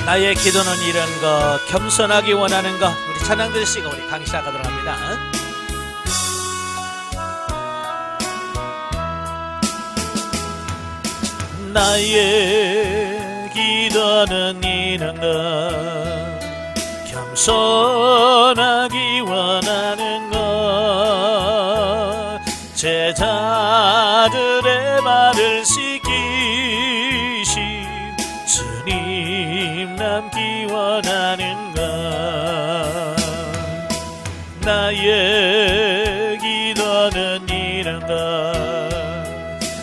나의 기도는 이런 것, 겸손하기 원하는 것. 우리 찬양 들으시고 우리 강의 시작하도록 합니다. 나의 기도는 이런 것, 겸손하기 원하는 것. 제자들의 발을 씻기신 주님 남기 원하는 것. 나의 기도는 이런 것,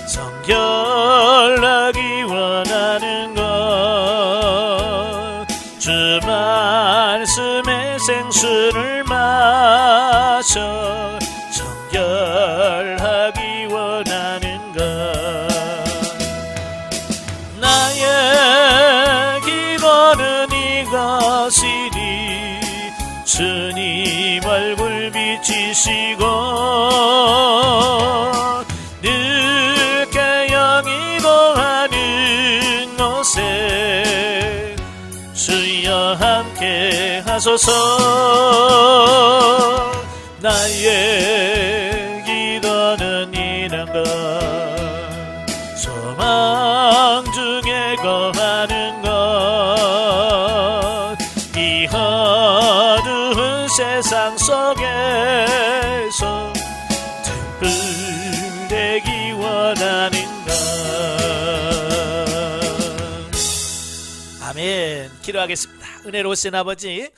성결하기 원하는 것. 주 말씀의 생수를 마셔 정결하기 원하는 것. 나의 기도는 이것이니 주님 얼굴 비치시고 늦게 영이 동하는 곳에 주여 함께 하소서. 나의 기도는 이런 것, 소망 중에 거하는 것. 이 어두운 세상 속에서 등불 되기 원하는 것. 아멘. 기도하겠습니다. 은혜로우신 아버지,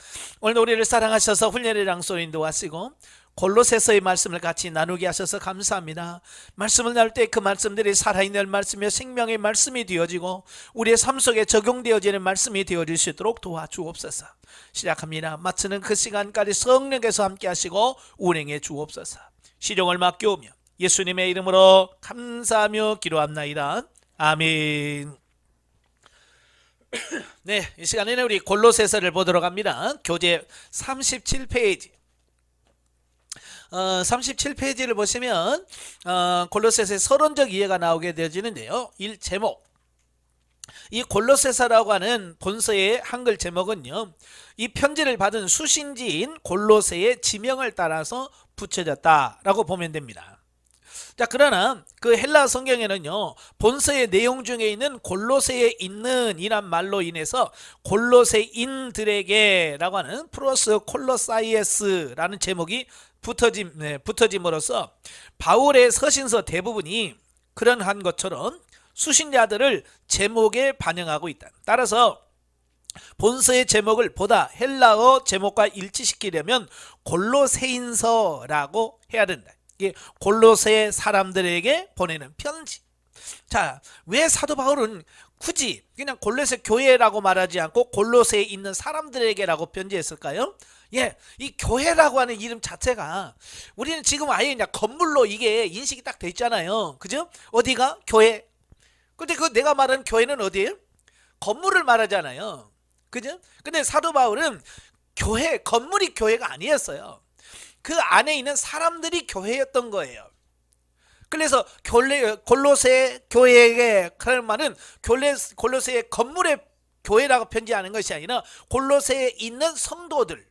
오늘 우리를 사랑하셔서 훈련의 장소로 인도하시고 골로새서의 말씀을 같이 나누게 하셔서 감사합니다. 말씀을 나눌 때 그 말씀들이 살아있는 말씀이며 생명의 말씀이 되어지고 우리의 삶 속에 적용되어지는 말씀이 되어질 수 있도록 도와주옵소서. 시작합니다. 마치는 그 시간까지 성령께서 함께 하시고 운행해 주옵소서. 시종을 맡겨오며 예수님의 이름으로 감사하며 기도합나이다. 아멘. 네, 이 시간에는 우리 골로새서를 보도록 합니다. 교재 37페이지. 37페이지를 보시면 골로새서의 서론적 이해가 나오게 되어지는데요. 제목, 이 골로새서라고 하는 본서의 한글 제목은요, 이 편지를 받은 수신지인 골로새의 지명을 따라서 붙여졌다라고 보면 됩니다. 자, 그러나 그 헬라 성경에는요, 본서의 내용 중에 있는 골로새에 있는 이란 말로 인해서 골로새인들에게라고 하는 프로스 콜로사이에스라는 제목이 붙어짐으로써 바울의 서신서 대부분이 그러한 것처럼 수신자들을 제목에 반영하고 있다. 따라서 본서의 제목을 보다 헬라어 제목과 일치시키려면 골로새인서라고 해야 된다. 이게 골로새 사람들에게 보내는 편지. 자, 왜 사도 바울은 굳이 그냥 골로새 교회라고 말하지 않고 골로새에 있는 사람들에게라고 편지했을까요? 예, 이 교회라고 하는 이름 자체가 우리는 지금 아예 그냥 건물로 이게 인식이 딱 돼 있잖아요. 그죠? 어디가? 교회. 근데 그 내가 말하는 교회는 어디예요? 건물을 말하잖아요. 그죠? 근데 사도 바울은 교회, 건물이 교회가 아니었어요. 그 안에 있는 사람들이 교회였던 거예요. 그래서 골로새 교회에게 그럴 말은 골로새의 건물의 교회라고 편지하는 것이 아니라 골로새에 있는 성도들,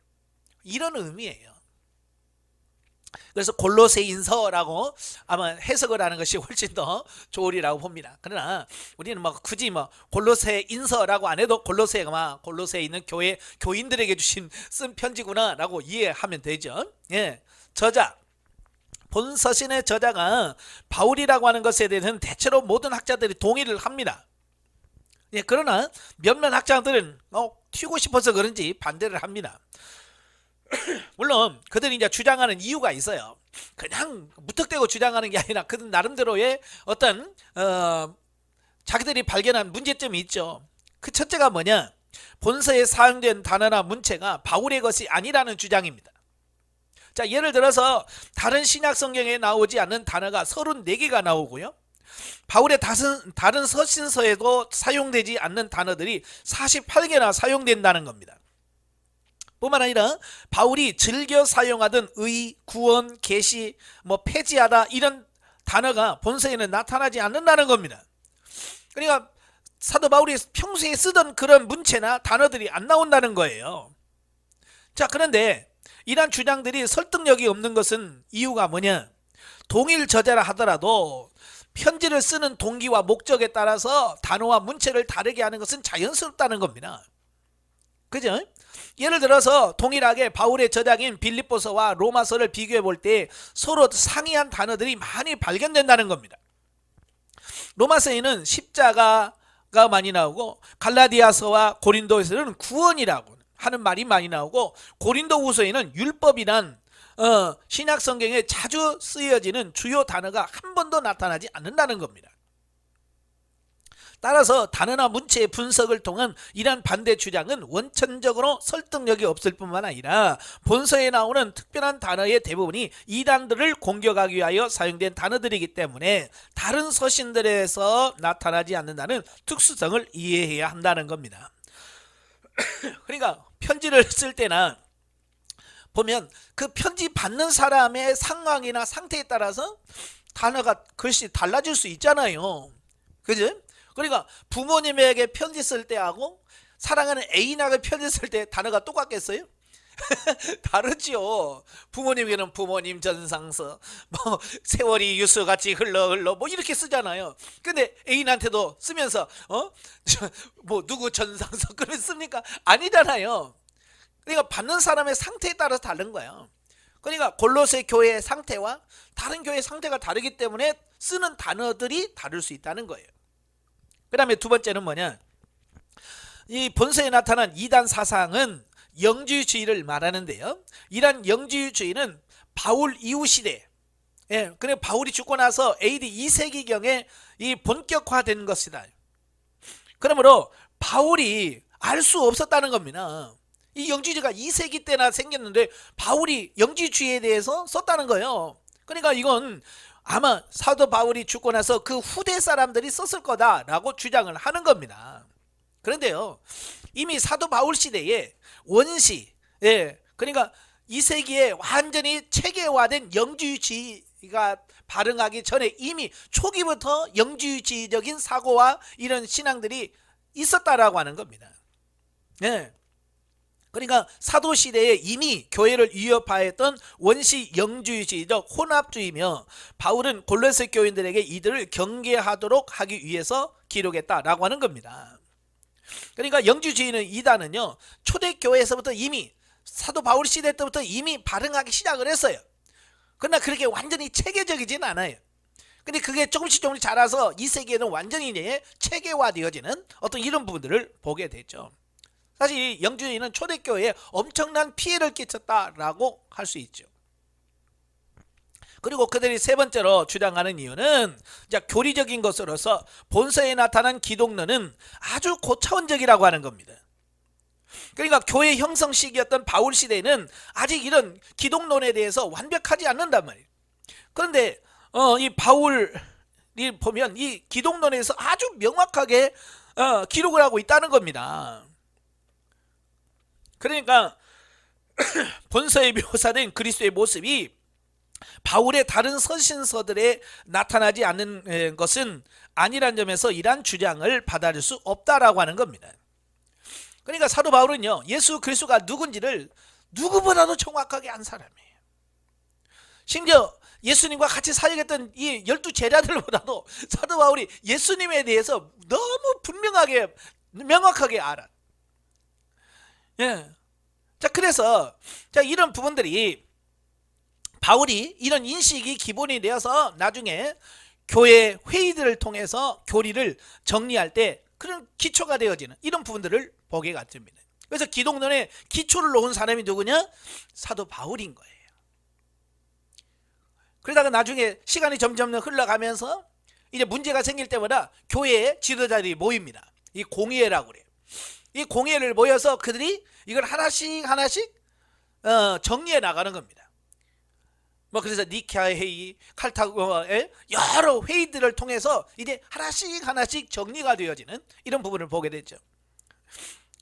이런 의미예요. 그래서 골로새인서라고 아마 해석을 하는 것이 훨씬 더 좋으리라고 봅니다. 그러나 우리는 굳이 골로새인서라고 안 해도 골로새에 있는 교인들에게 쓴 편지구나라고 이해하면 되죠. 예, 저자, 본서신의 저자가 바울이라고 하는 것에 대해서는 대체로 모든 학자들이 동의를 합니다. 예, 그러나 몇몇 학자들은 튀고 싶어서 그런지 반대를 합니다. 물론 그들이 이제 주장하는 이유가 있어요. 그냥 무턱대고 주장하는 게 아니라 그들 나름대로의 어떤 자기들이 발견한 문제점이 있죠. 그 첫째가 뭐냐? 본서에 사용된 단어나 문체가 바울의 것이 아니라는 주장입니다. 자, 예를 들어서 다른 신약 성경에 나오지 않는 단어가 34개가 나오고요, 바울의 다른 서신서에도 사용되지 않는 단어들이 48개나 사용된다는 겁니다. 뿐만 아니라 바울이 즐겨 사용하던 의, 구원, 계시, 폐지하다, 이런 단어가 본서에는 나타나지 않는다는 겁니다. 그러니까 사도 바울이 평소에 쓰던 그런 문체나 단어들이 안 나온다는 거예요. 자, 그런데 이러한 주장들이 설득력이 없는 것은 이유가 뭐냐? 동일 저자라 하더라도 편지를 쓰는 동기와 목적에 따라서 단어와 문체를 다르게 하는 것은 자연스럽다는 겁니다. 그죠? 예를 들어서 동일하게 바울의 저작인 빌립보서와 로마서를 비교해 볼 때 서로 상이한 단어들이 많이 발견된다는 겁니다. 로마서에는 십자가가 많이 나오고, 갈라디아서와 고린도에서는 구원이라고 하는 말이 많이 나오고, 고린도후서에는 율법이란 신약 성경에 자주 쓰여지는 주요 단어가 한 번도 나타나지 않는다는 겁니다. 따라서 단어나 문체의 분석을 통한 이러한 반대 주장은 원천적으로 설득력이 없을 뿐만 아니라 본서에 나오는 특별한 단어의 대부분이 이단들을 공격하기 위하여 사용된 단어들이기 때문에 다른 서신들에서 나타나지 않는다는 특수성을 이해해야 한다는 겁니다. 그러니까 편지를 쓸 때나 보면 그 편지 받는 사람의 상황이나 상태에 따라서 단어가 글씨 달라질 수 있잖아요. 그죠? 그러니까 부모님에게 편지 쓸 때하고 사랑하는 애인에게 편지 쓸 때 단어가 똑같겠어요? 다르죠. 부모님에게는 부모님 전상서, 뭐 세월이 유수같이 흘러 뭐 이렇게 쓰잖아요. 근데 애인한테도 쓰면서 뭐 누구 전상서 그렇게 씁니까? 아니잖아요. 그러니까 받는 사람의 상태에 따라서 다른 거예요. 그러니까 골로새 교회의 상태와 다른 교회의 상태가 다르기 때문에 쓰는 단어들이 다를 수 있다는 거예요. 그 다음에 두 번째는 뭐냐, 이 본서에 나타난 이단 사상은 영주주의를 말하는데요. 이란 영주주의는 바울 이후 시대, 그래 바울이 죽고 나서 AD 2세기경에 이 본격화된 것이다. 그러므로 바울이 알 수 없었다는 겁니다. 이 영주주의가 2세기 때나 생겼는데 바울이 영주주의에 대해서 썼다는 거예요. 그러니까 이건 아마 사도 바울이 죽고 나서 그 후대 사람들이 썼을 거다라고 주장을 하는 겁니다. 그런데요, 이미 사도 바울 시대에 원시, 그러니까 2세기에 완전히 체계화된 영주주의가 발흥하기 전에 이미 초기부터 영주주의적인 사고와 이런 신앙들이 있었다라고 하는 겁니다. 그러니까 사도시대에 이미 교회를 위협하였던 원시 영주주의적 혼합주의며, 바울은 골로새 교인들에게 이들을 경계하도록 하기 위해서 기록했다라고 하는 겁니다. 그러니까 영주주의는 이단은요, 초대교회에서부터 이미 사도 바울 시대 때부터 이미 발흥하기 시작을 했어요. 그러나 그렇게 완전히 체계적이진 않아요. 근데 그게 조금씩 자라서 2세기에는 완전히 체계화되어지는 어떤 이런 부분들을 보게 되죠. 사실 영주주의는 초대교회에 엄청난 피해를 끼쳤다라고 할 수 있죠. 그리고 그들이 세 번째로 주장하는 이유는 교리적인 것으로서 본서에 나타난 기독론은 아주 고차원적이라고 하는 겁니다. 그러니까 교회 형성 시기였던 바울 시대에는 아직 이런 기독론에 대해서 완벽하지 않는단 말이에요. 그런데 이 바울이 보면 이 기독론에서 아주 명확하게 기록을 하고 있다는 겁니다. 그러니까 본서에 묘사된 그리스도의 모습이 바울의 다른 서신서들에 나타나지 않는 것은 아니란 점에서 이러한 주장을 받아들일 수 없다라고 하는 겁니다. 그러니까 사도 바울은요, 예수 그리스도가 누군지를 누구보다도 정확하게 안 사람이에요. 심지어 예수님과 같이 사역했던 이 12제자들보다도 사도 바울이 예수님에 대해서 너무 분명하게 명확하게 알아. 자, 그래서 이런 부분들이 바울이 이런 인식이 기본이 되어서 나중에 교회 회의들을 통해서 교리를 정리할 때 그런 기초가 되어지는 이런 부분들을 보게 됩니다. 그래서 기독론의 기초를 놓은 사람이 누구냐? 사도 바울인 거예요. 그러다가 나중에 시간이 점점 흘러가면서 이제 문제가 생길 때마다 교회의 지도자들이 모입니다. 이 공회라고 그래요. 이 공회를 모여서 그들이 이걸 하나씩 정리해 나가는 겁니다. 뭐 그래서 니케아 회의, 칼타고의 여러 회의들을 통해서 이제 하나씩 정리가 되어지는 이런 부분을 보게 되죠.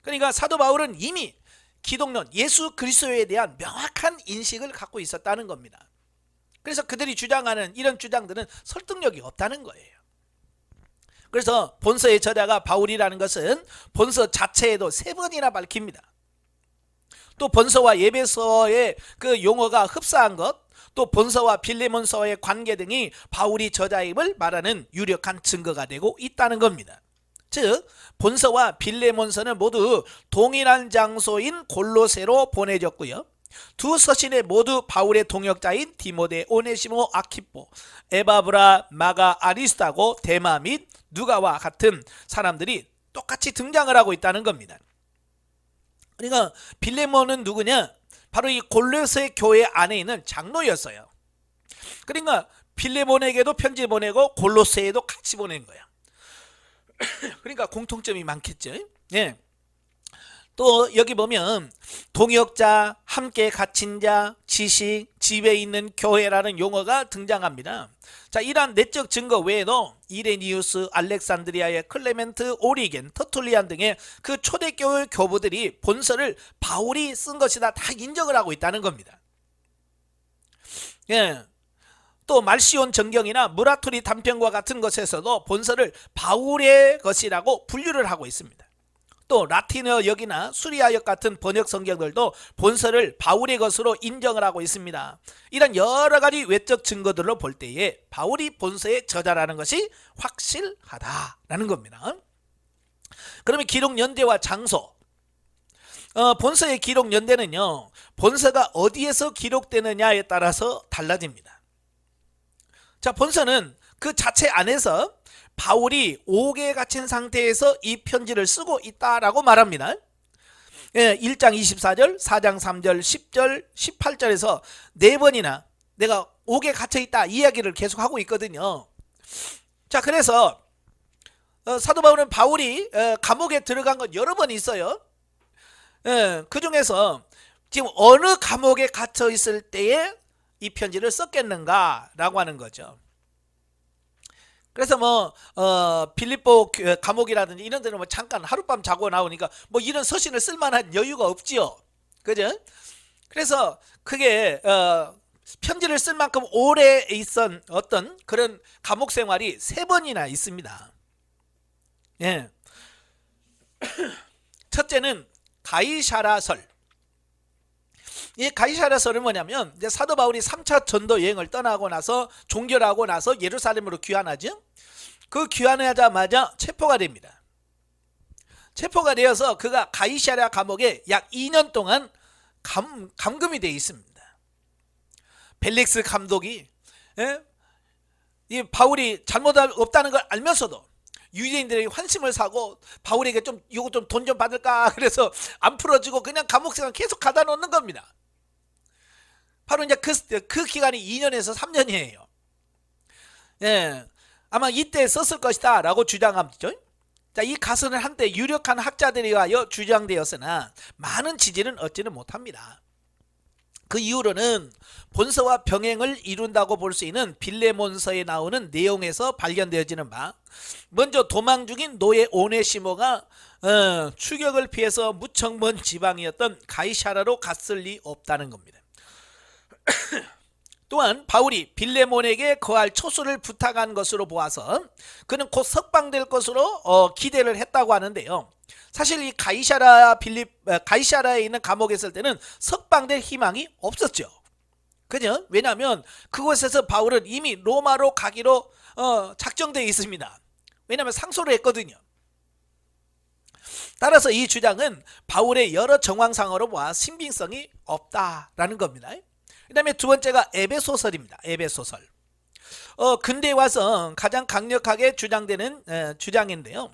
그러니까 사도 바울은 이미 기독론, 예수 그리스도에 대한 명확한 인식을 갖고 있었다는 겁니다. 그래서 그들이 주장하는 이런 주장들은 설득력이 없다는 거예요. 그래서 본서의 저자가 바울이라는 것은 본서 자체에도 3번이나 밝힙니다. 또 본서와 에베소의 그 용어가 흡사한 것, 또 본서와 빌레몬서의 관계 등이 바울이 저자임을 말하는 유력한 증거가 되고 있다는 겁니다. 즉 본서와 빌레몬서는 모두 동일한 장소인 골로새로 보내졌고요. 두 서신에 모두 바울의 동역자인 디모데, 오네시모, 아키포, 에바브라, 마가, 아리스타고, 데마 및 누가와 같은 사람들이 똑같이 등장을 하고 있다는 겁니다. 그러니까 빌레몬은 누구냐? 바로 이 골로새 교회 안에 있는 장로였어요. 그러니까 빌레몬에게도 편지 보내고 골로새에도 같이 보낸 거야. 그러니까 공통점이 많겠죠. 예. 또 여기 보면 동역자, 함께 갇힌 자, 지식, 집에 있는 교회라는 용어가 등장합니다. 자, 이러한 내적 증거 외에도 이레니우스, 알렉산드리아의 클레멘트, 오리겐, 터툴리안 등의 그 초대교회 교부들이 본서를 바울이 쓴 것이다 다 인정을 하고 있다는 겁니다. 예. 또 말시온 정경이나 무라토리 단편과 같은 것에서도 본서를 바울의 것이라고 분류를 하고 있습니다. 또 라틴어역이나 수리아역 같은 번역 성경들도 본서를 바울의 것으로 인정을 하고 있습니다. 이런 여러 가지 외적 증거들로 볼 때에 바울이 본서의 저자라는 것이 확실하다라는 겁니다. 그러면 기록 연대와 장소, 본서의 기록 연대는요, 본서가 어디에서 기록되느냐에 따라서 달라집니다. 자, 본서는 그 자체 안에서 바울이 옥에 갇힌 상태에서 이 편지를 쓰고 있다라고 말합니다. 1장 24절, 4장 3절, 10절, 18절에서 4번이나 내가 옥에 갇혀 있다 이야기를 계속하고 있거든요. 자, 그래서 사도 바울은 바울이 감옥에 들어간 건 여러 번 있어요. 그 중에서 지금 어느 감옥에 갇혀 있을 때에 이 편지를 썼겠는가 라고 하는 거죠. 그래서 빌립보 감옥이라든지 이런 데는 잠깐 하룻밤 자고 나오니까 이런 서신을 쓸만한 여유가 없지요. 그죠? 그래서 그게 편지를 쓸 만큼 오래 있던 어떤 그런 감옥 생활이 3번이나 있습니다. 예. 첫째는 가이사라설. 이 가이사라설은 뭐냐면 이제 사도 바울이 3차 전도 여행을 떠나고 나서 종결하고 나서 예루살렘으로 귀환하죠. 그 귀환하자마자 체포가 됩니다. 체포가 되어서 그가 가이사랴 감옥에 약 2년 동안 감금이 되어 있습니다. 벨릭스 감독이 이 바울이 잘못 없다는 걸 알면서도 유대인들에게 환심을 사고 바울에게 이거 좀 돈 좀 받을까 그래서 안 풀어주고 그냥 감옥 생활 계속 가다 놓는 겁니다. 바로 이제 그 기간이 2년에서 3년이에요. 예, 아마 이때 썼을 것이다 라고 주장합니다. 자, 이 가설은 한때 유력한 학자들에 의하여 주장되었으나 많은 지지는 얻지는 못합니다. 그 이후로는 본서와 병행을 이룬다고 볼 수 있는 빌레몬서에 나오는 내용에서 발견되어지는 바, 먼저 도망 중인 노예 오네시모가 추격을 피해서 무척 먼 지방이었던 가이사라로 갔을 리 없다는 겁니다. 또한 바울이 빌레몬에게 거할 초소를 부탁한 것으로 보아서 그는 곧 석방될 것으로 기대를 했다고 하는데요. 사실 이 가이사라에 있는 감옥에 있을 때는 석방될 희망이 없었죠. 그죠? 왜냐하면 그곳에서 바울은 이미 로마로 가기로 작정되어 있습니다. 왜냐하면 상소를 했거든요. 따라서 이 주장은 바울의 여러 정황상으로 보아 신빙성이 없다라는 겁니다. 그 다음에 두 번째가 에베소설입니다. 에베소설. 근대에 와서 가장 강력하게 주장되는 주장인데요.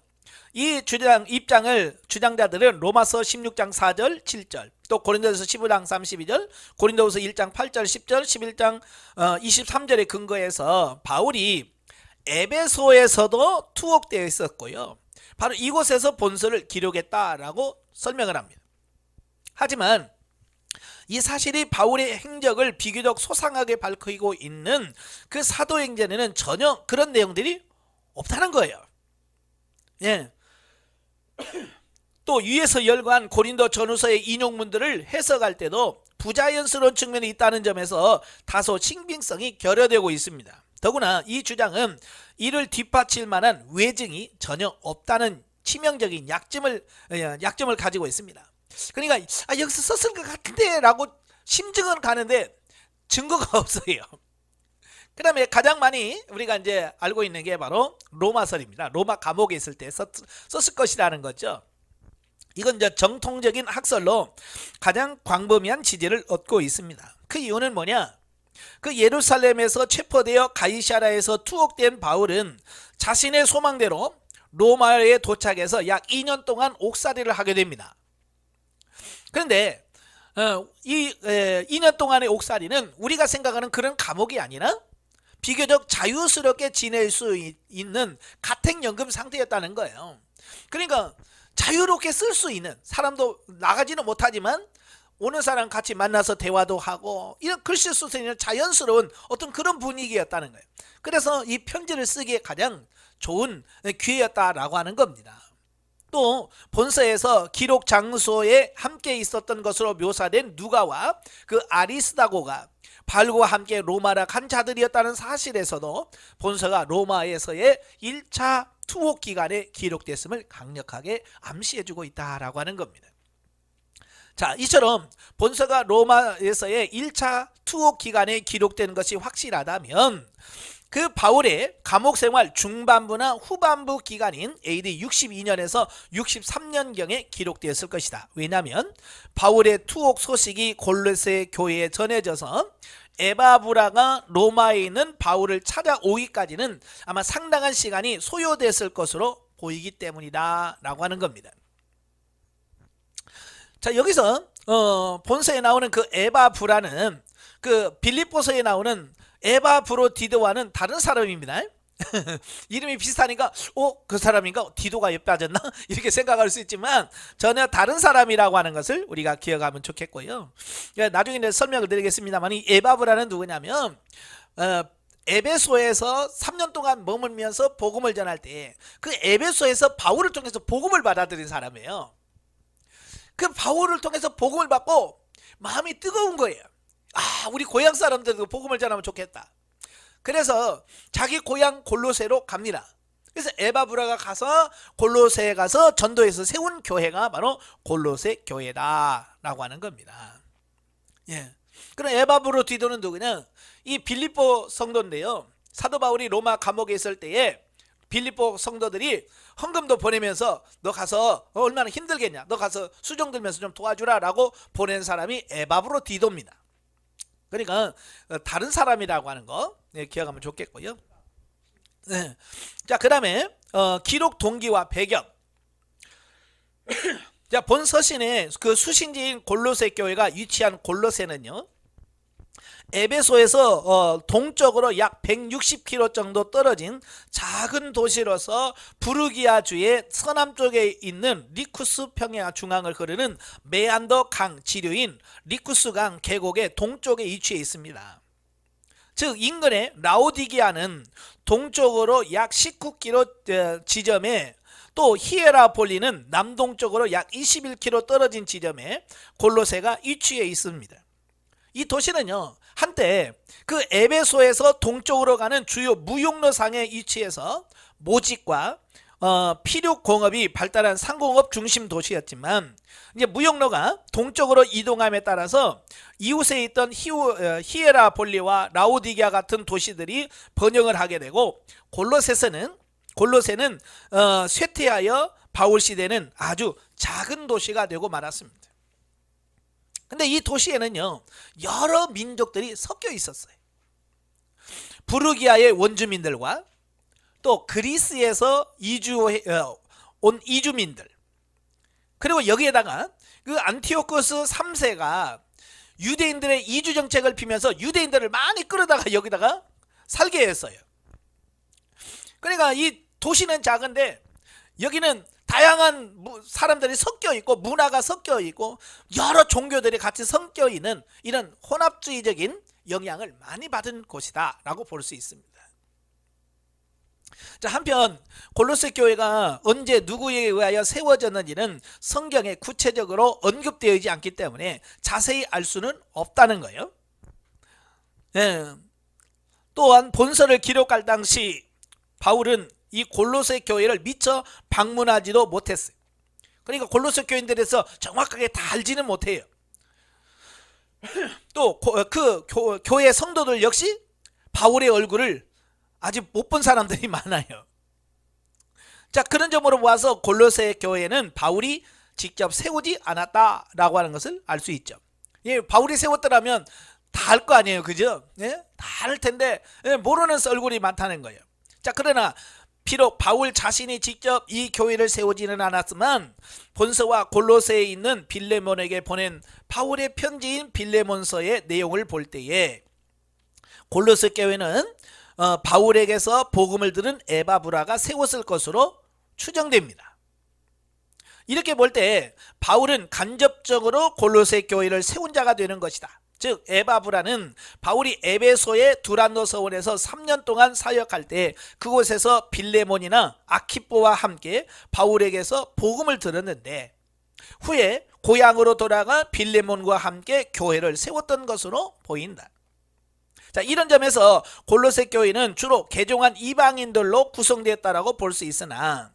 이 입장을 주장자들은 로마서 16장 4절 7절, 또 고린도서 15장 32절, 고린도서 1장 8절 10절, 11장 23절에 근거해서 바울이 에베소에서도 투옥되어 있었고요, 바로 이곳에서 본서를 기록했다라고 설명을 합니다. 하지만 이 사실이 바울의 행적을 비교적 소상하게 밝히고 있는 그 사도행전에는 전혀 그런 내용들이 없다는 거예요. 예. 또 위에서 열거한 고린도 전후서의 인용문들을 해석할 때도 부자연스러운 측면이 있다는 점에서 다소 신빙성이 결여되고 있습니다. 더구나 이 주장은 이를 뒷받칠 만한 외증이 전혀 없다는 치명적인 약점을 가지고 있습니다. 그러니까 여기서 썼을 것 같은데 라고 심증은 가는데 증거가 없어요. 그 다음에 가장 많이 우리가 이제 알고 있는 게 바로 로마설입니다. 로마 감옥에 있을 때 썼을 것이라는 거죠. 이건 이제 정통적인 학설로 가장 광범위한 지지를 얻고 있습니다. 그 이유는 뭐냐? 그 예루살렘에서 체포되어 가이사랴에서 투옥된 바울은 자신의 소망대로 로마에 도착해서 약 2년 동안 옥살이를 하게 됩니다. 그런데 이 2년 동안의 옥살이는 우리가 생각하는 그런 감옥이 아니라 비교적 자유스럽게 지낼 수 있는 가택연금 상태였다는 거예요. 그러니까 자유롭게 쓸 수 있는, 사람도 나가지는 못하지만 오는 사람 같이 만나서 대화도 하고 이런 글씨 쓸 수 있는 자연스러운 어떤 그런 분위기였다는 거예요. 그래서 이 편지를 쓰기에 가장 좋은 기회였다라고 하는 겁니다. 또 본서에서 기록 장소에 함께 있었던 것으로 묘사된 누가와 그 아리스다고가 바울과 함께 로마를 간 자들이었다는 사실에서도 본서가 로마에서의 1차 투옥 기간에 기록됐음을 강력하게 암시해주고 있다라고 하는 겁니다. 자, 이처럼 본서가 로마에서의 1차 투옥 기간에 기록된 것이 확실하다면 그 바울의 감옥 생활 중반부나 후반부 기간인 AD 62년에서 63년경에 기록되었을 것이다. 왜냐하면 바울의 투옥 소식이 골로새 교회에 전해져서 에바브라가 로마에 있는 바울을 찾아오기까지는 아마 상당한 시간이 소요됐을 것으로 보이기 때문이다 라고 하는 겁니다. 자, 여기서 본서에 나오는 그 에바브라는 그 빌립보서에 나오는 에바브로디도와는 다른 사람입니다. 이름이 비슷하니까 그 사람인가? 디도가 옆에 빠졌나? 이렇게 생각할 수 있지만 전혀 다른 사람이라고 하는 것을 우리가 기억하면 좋겠고요. 나중에 설명을 드리겠습니다만 이 에바브라는 누구냐면 에베소에서 3년 동안 머물면서 복음을 전할 때 그 에베소에서 바울을 통해서 복음을 받아들인 사람이에요. 그 바울을 통해서 복음을 받고 마음이 뜨거운 거예요. 우리 고향 사람들도 복음을 전하면 좋겠다. 그래서 자기 고향 골로새로 갑니다. 그래서 에바브라가 가서 골로새에 가서 전도해서 세운 교회가 바로 골로새 교회다라고 하는 겁니다. 예. 그럼 에바브로디도는 누구냐? 이 빌립보 성도인데요. 사도 바울이 로마 감옥에 있을 때에 빌립보 성도들이 헌금도 보내면서 너 가서 얼마나 힘들겠냐, 너 가서 수종 들면서 좀 도와주라 라고 보낸 사람이 에바브로디도입니다. 그러니까 다른 사람이라고 하는 거 기억하면 좋겠고요. 네. 자, 그 다음에 기록 동기와 배경. 자, 본 서신의 그 수신지인 골로새 교회가 위치한 골로새는요, 에베소에서 동쪽으로 약 160km 정도 떨어진 작은 도시로서 부르기아주의 서남쪽에 있는 리쿠스 평야 중앙을 흐르는 메안더 강 지류인 리쿠스 강 계곡의 동쪽에 위치해 있습니다. 즉 인근의 라오디기아는 동쪽으로 약 19km 지점에, 또 히에라폴리는 남동쪽으로 약 21km 떨어진 지점에 골로새가 위치해 있습니다. 이 도시는요, 한때 그 에베소에서 동쪽으로 가는 주요 무역로상에 위치해서 모직과 피륙 공업이 발달한 상공업 중심 도시였지만, 이제 무역로가 동쪽으로 이동함에 따라서 이웃에 있던 히에라폴리와 라오디게아 같은 도시들이 번영을 하게 되고, 골로새는 쇠퇴하여 바울 시대는 아주 작은 도시가 되고 말았습니다. 근데 이 도시에는요, 여러 민족들이 섞여 있었어요. 부르기아의 원주민들과 또 그리스에서 온 이주민들, 그리고 여기에다가 그 안티오코스 3세가 유대인들의 이주 정책을 피면서 유대인들을 많이 끌어다가 여기다가 살게 했어요. 그러니까 이 도시는 작은데 여기는 다양한 사람들이 섞여 있고 문화가 섞여 있고 여러 종교들이 같이 섞여 있는 이런 혼합주의적인 영향을 많이 받은 곳이다 라고 볼 수 있습니다. 자, 한편 골로새 교회가 언제 누구에 의하여 세워졌는지는 성경에 구체적으로 언급되어 있지 않기 때문에 자세히 알 수는 없다는 거예요. 예. 또한 본서를 기록할 당시 바울은 이 골로새 교회를 미처 방문하지도 못했어요. 그러니까 골로새 교인들에서 정확하게 다 알지는 못해요. 또 그 교회 성도들 역시 바울의 얼굴을 아직 못 본 사람들이 많아요. 자, 그런 점으로 보아서 골로새 교회는 바울이 직접 세우지 않았다라고 하는 것을 알 수 있죠. 예, 바울이 세웠더라면 다 알 거 아니에요, 그죠? 예? 다 알 텐데 모르는 얼굴이 많다는 거예요. 자, 그러나 비록 바울 자신이 직접 이 교회를 세우지는 않았지만 본서와 골로새에 있는 빌레몬에게 보낸 바울의 편지인 빌레몬서의 내용을 볼 때에 골로새 교회는 바울에게서 복음을 들은 에바브라가 세웠을 것으로 추정됩니다. 이렇게 볼 때 바울은 간접적으로 골로새 교회를 세운 자가 되는 것이다. 즉 에바브라는 바울이 에베소의 두란노 서원에서 3년 동안 사역할 때 그곳에서 빌레몬이나 아키뽀와 함께 바울에게서 복음을 들었는데 후에 고향으로 돌아가 빌레몬과 함께 교회를 세웠던 것으로 보인다. 자, 이런 점에서 골로새 교회는 주로 개종한 이방인들로 구성되었다고 볼 수 있으나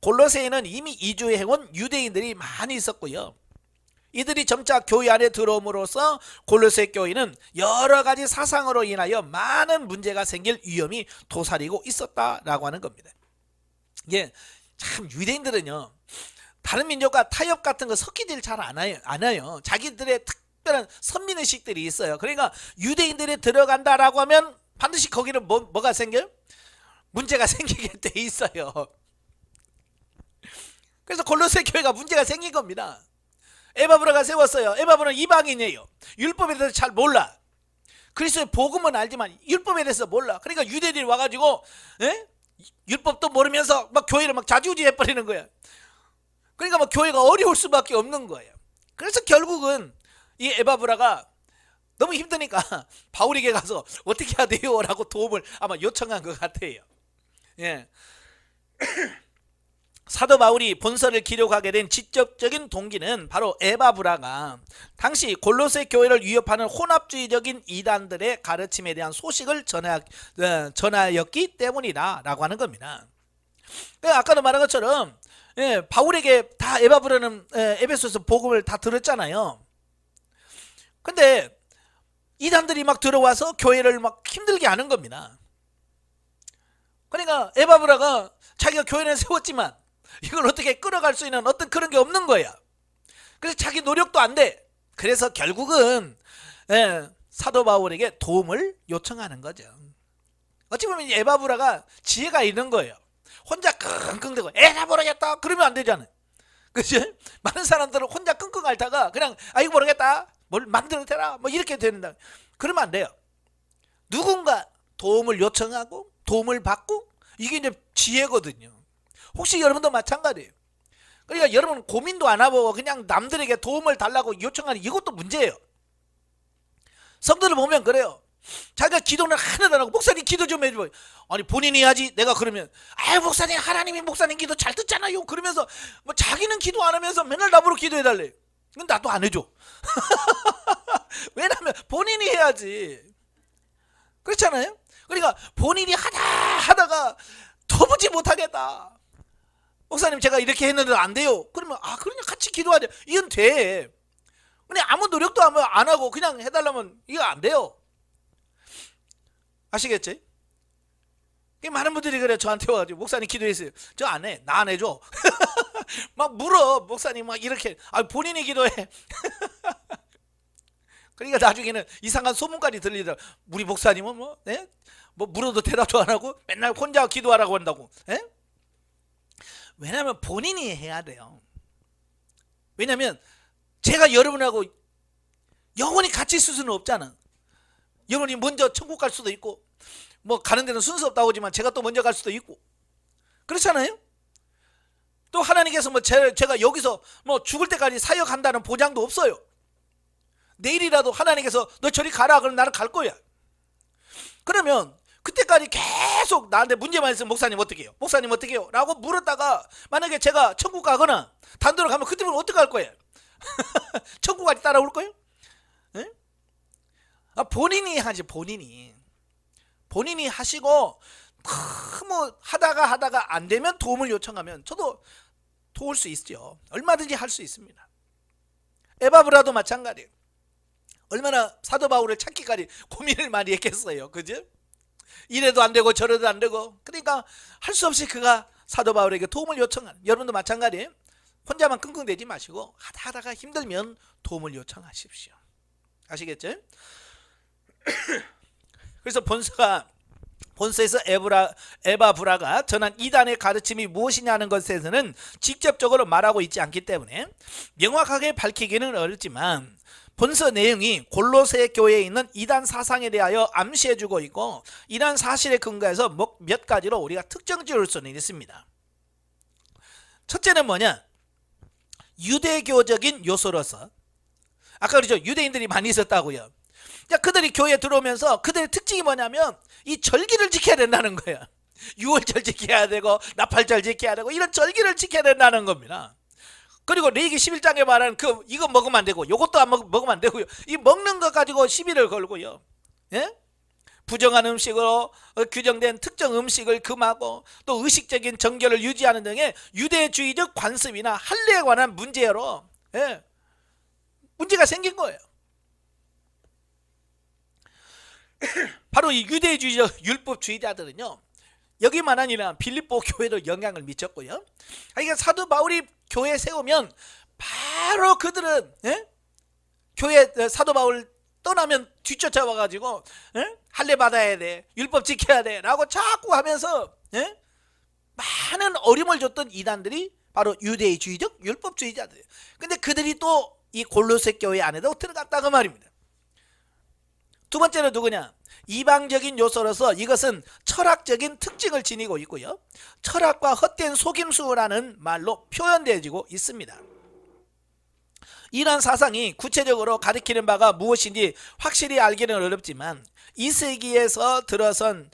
골로새에는 이미 이주해온 유대인들이 많이 있었고요. 이들이 점차 교회 안에 들어옴으로써 골로새 교회는 여러 가지 사상으로 인하여 많은 문제가 생길 위험이 도사리고 있었다라고 하는 겁니다. 이게 참 유대인들은요, 다른 민족과 타협 같은 거 섞이질 잘 안 해요. 자기들의 특별한 선민의식들이 있어요. 그러니까 유대인들이 들어간다라고 하면 반드시 거기는 뭐가 생겨요? 문제가 생기게 돼 있어요. 그래서 골로새 교회가 문제가 생긴 겁니다. 에바브라가 세웠어요. 에바브라는 이방인이에요. 율법에 대해서 잘 몰라. 그리스도의 복음은 알지만 율법에 대해서 몰라. 그러니까 유대인들이 와가지고 율법도 모르면서 막 교회를 막 좌지우지 해버리는 거야. 그러니까 막 교회가 어려울 수밖에 없는 거예요. 그래서 결국은 이 에바브라가 너무 힘드니까 바울에게 가서 어떻게 해야 돼요? 라고 도움을 아마 요청한 것 같아요. 예. 사도 바울이 본서를 기록하게 된 직접적인 동기는 바로 에바브라가 당시 골로새 교회를 위협하는 혼합주의적인 이단들의 가르침에 대한 소식을 전하였기 때문이다라고 하는 겁니다. 아까도 말한 것처럼 바울에게 다 에바브라는 에베소에서 복음을 다 들었잖아요. 근데 이단들이 막 들어와서 교회를 막 힘들게 하는 겁니다. 그러니까 에바브라가 자기가 교회를 세웠지만 이걸 어떻게 끌어갈 수 있는 어떤 그런 게 없는 거야. 그래서 자기 노력도 안 돼. 그래서 결국은 사도 바울에게 도움을 요청하는 거죠. 어찌 보면 에바브라가 지혜가 있는 거예요. 혼자 끙끙대고 에라 모르겠다 그러면 안 되잖아요. 그치? 많은 사람들은 혼자 끙끙 앓다가 그냥 아이고 모르겠다 뭘 만들어 대라 뭐 이렇게 되는다. 그러면 안 돼요. 누군가 도움을 요청하고 도움을 받고 이게 이제 지혜거든요. 혹시 여러분도 마찬가지예요. 그러니까 여러분 고민도 안 하고 그냥 남들에게 도움을 달라고 요청하는 이것도 문제예요. 성도를 보면 그래요. 자기가 기도는 하나도 안 하고 목사님 기도 좀 해줘. 아니 본인이 해야지. 내가 그러면 아유 목사님 하나님이 목사님 기도 잘 듣잖아요. 그러면서 뭐 자기는 기도 안 하면서 맨날 나보러 기도해달래. 근데 나도 안 해줘. 왜냐면 본인이 해야지. 그렇잖아요. 그러니까 본인이 하다가 도무지 못하겠다. 목사님 제가 이렇게 했는데 안 돼요. 그러면 그러면 같이 기도하자. 이건 돼. 근데 아무 노력도 안 하고 그냥 해달라면 이거 안 돼요. 아시겠지? 많은 분들이 그래 저한테 와가지고 목사님 기도했어요. 저 안 해. 나 안 해줘. 막 물어. 목사님 막 이렇게 본인이 기도해. 그러니까 나중에는 이상한 소문까지 들리더라고. 우리 목사님은 뭐 물어도 대답도 안 하고 맨날 혼자 기도하라고 한다고. 왜냐하면 본인이 해야 돼요. 왜냐하면 제가 여러분하고 영원히 같이 있을 수는 없잖아. 여러분이 먼저 천국 갈 수도 있고 뭐 가는 데는 순서 없다고 하지만 제가 또 먼저 갈 수도 있고 그렇잖아요. 또 하나님께서 뭐 제가 여기서 뭐 죽을 때까지 사역한다는 보장도 없어요. 내일이라도 하나님께서 너 저리 가라 그럼 나는 갈 거야. 그러면 그때까지 계속 나한테 문제만 있으면 목사님 어떻게 해요? 목사님 어떻게 해요? 라고 물었다가 만약에 제가 천국 가거나 단도로 가면 그때는 어떻게 할 거예요? 천국까지 따라올 거예요? 본인이 하지. 본인이 본인이 하시고 너무 하다가 안 되면 도움을 요청하면 저도 도울 수 있죠. 얼마든지 할 수 있습니다. 에바브라도 마찬가지예요. 얼마나 사도 바울을 찾기까지 고민을 많이 했겠어요. 그죠? 이래도 안 되고 저래도 안 되고, 그러니까 할 수 없이 그가 사도 바울에게 도움을 요청하는, 여러분도 마찬가지예요. 혼자만 끙끙대지 마시고 하다가 힘들면 도움을 요청하십시오. 아시겠죠? 그래서 본서에서 에바브라가 전한 이단의 가르침이 무엇이냐는 것에서는 직접적으로 말하고 있지 않기 때문에 명확하게 밝히기는 어렵지만, 본서 내용이 골로새 교회에 있는 이단 사상에 대하여 암시해주고 있고, 이러한 사실에 근거해서 몇 가지로 우리가 특정 지을 수는 있습니다. 첫째는 뭐냐? 유대교적인 요소로서, 아까 그러죠, 유대인들이 많이 있었다고요. 그들이 교회에 들어오면서 그들의 특징이 뭐냐면 이 절기를 지켜야 된다는 거예요. 6월절 지켜야 되고 나팔절 지켜야 되고 이런 절기를 지켜야 된다는 겁니다. 그리고 레위기 11장에 말하는 이거 먹으면 안 되고 요것도 먹으면 안 되고요. 이 먹는 것 가지고 시비를 걸고요. 예? 부정한 음식으로 규정된 특정 음식을 금하고 또 의식적인 정결을 유지하는 등의 유대주의적 관습이나 할례에 관한 문제로 문제가 생긴 거예요. 바로 이 유대주의적 율법주의자들은요, 여기만 아니라 빌립보 교회도 영향을 미쳤고요. 그러니까 사도 바울이 교회 세우면 바로 그들은 교회 사도 바울 떠나면 뒤쫓아와 가지고 할례 받아야 돼, 율법 지켜야 돼 라고 자꾸 하면서 많은 어림을 줬던 이단들이 바로 유대주의적 율법주의자들이에요. 근데 그들이 또 이 골로새 교회 안에도 들어갔다고 말입니다. 두 번째는 누구냐? 이방적인 요소로서 이것은 철학적인 특징을 지니고 있고요, 철학과 헛된 속임수라는 말로 표현되어지고 있습니다. 이러한 사상이 구체적으로 가리키는 바가 무엇인지 확실히 알기는 어렵지만 2세기에서 들어선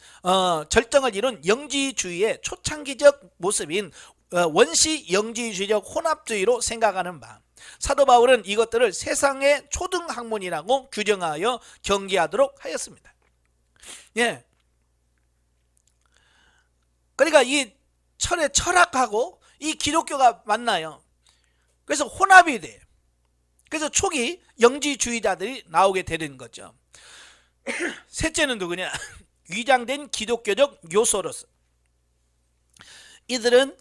절정을 이룬 영지주의의 초창기적 모습인 원시 영지주의적 혼합주의로 생각하는 바, 사도 바울은 이것들을 세상의 초등학문이라고 규정하여 경계하도록 하였습니다. 예. 그러니까 이 철학하고 이 기독교가 만나요. 그래서 혼합이 돼요. 그래서 초기 영지주의자들이 나오게 되는 거죠. 셋째는 누구냐? 위장된 기독교적 요소로서 이들은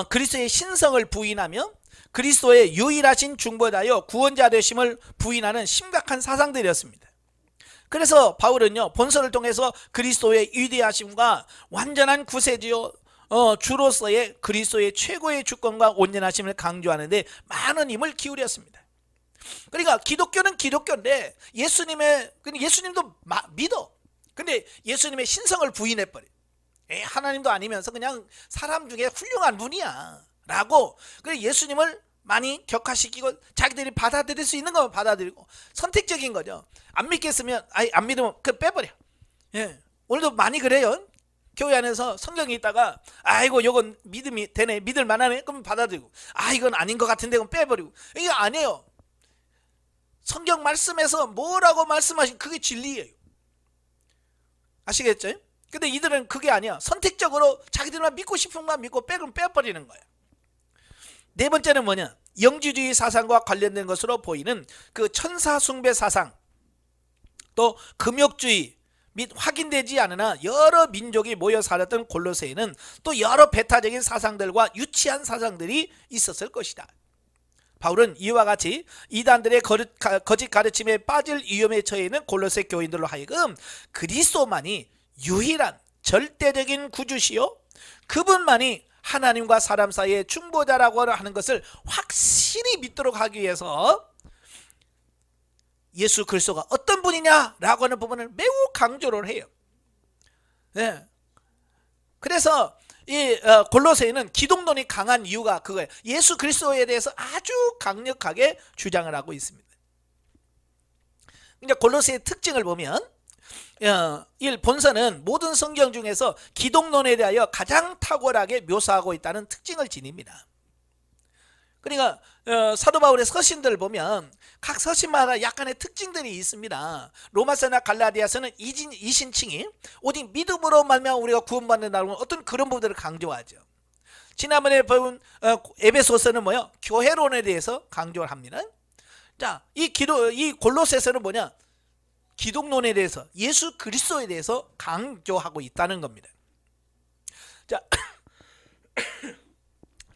그리스도의 신성을 부인하며 그리스도의 유일하신 중보자여 구원자 되심을 부인하는 심각한 사상들이었습니다. 그래서 바울은요, 본서를 통해서 그리스도의 위대하심과 완전한 구세주요 주로서의 그리스도의 최고의 주권과 온전하심을 강조하는데 많은 힘을 기울였습니다. 그러니까 기독교는 기독교인데 예수님도 믿어. 근데 예수님의 신성을 부인해버려. 하나님도 아니면서 그냥 사람 중에 훌륭한 분이야 라고, 그래서 예수님을 많이 격화시키고 자기들이 받아들일 수 있는 거면 받아들이고, 선택적인 거죠. 안 믿겠으면 안 믿으면 빼버려. 예. 오늘도 많이 그래요. 교회 안에서 성경이 있다가 아이고 요건 믿음이 되네, 믿을 만하네, 그럼 받아들이고, 이건 아닌 것 같은데 그럼 빼버리고. 이게 아니에요. 성경 말씀에서 뭐라고 말씀하신 그게 진리예요. 아시겠죠? 근데 이들은 그게 아니야. 선택적으로 자기들만 믿고 싶은 것만 믿고 빼면 빼버리는 거야. 네 번째는 뭐냐? 영지주의 사상과 관련된 것으로 보이는 그 천사 숭배 사상, 또 금욕주의 및 확인되지 않으나 여러 민족이 모여 살았던 골로새에는 또 여러 배타적인 사상들과 유치한 사상들이 있었을 것이다. 바울은 이와 같이 이단들의 거짓 가르침에 빠질 위험에 처해 있는 골로새 교인들로 하여금 그리스도만이 유일한 절대적인 구주시요, 그분만이 하나님과 사람 사이의 중보자라고 하는 것을 확실히 믿도록 하기 위해서 예수 그리스도가 어떤 분이냐라고 하는 부분을 매우 강조를 해요. 네. 그래서 이 골로새는 기독론이 강한 이유가 그거예요. 예수 그리스도에 대해서 아주 강력하게 주장을 하고 있습니다. 그러니까 골로새의 특징을 보면 본서는 모든 성경 중에서 기독론에 대하여 가장 탁월하게 묘사하고 있다는 특징을 지닙니다. 그러니까 사도 바울의 서신들을 보면 각 서신마다 약간의 특징들이 있습니다. 로마서나 갈라디아서는 이신칭이 오직 믿음으로 말미암아 우리가 구원받는다는 어떤 그런 부분들을 강조하죠. 지난번에 본 에베소서는 뭐요? 교회론에 대해서 강조를 합니다. 자, 이 골로새서는 뭐냐? 기독론에 대해서, 예수 그리스도에 대해서 강조하고 있다는 겁니다. 자,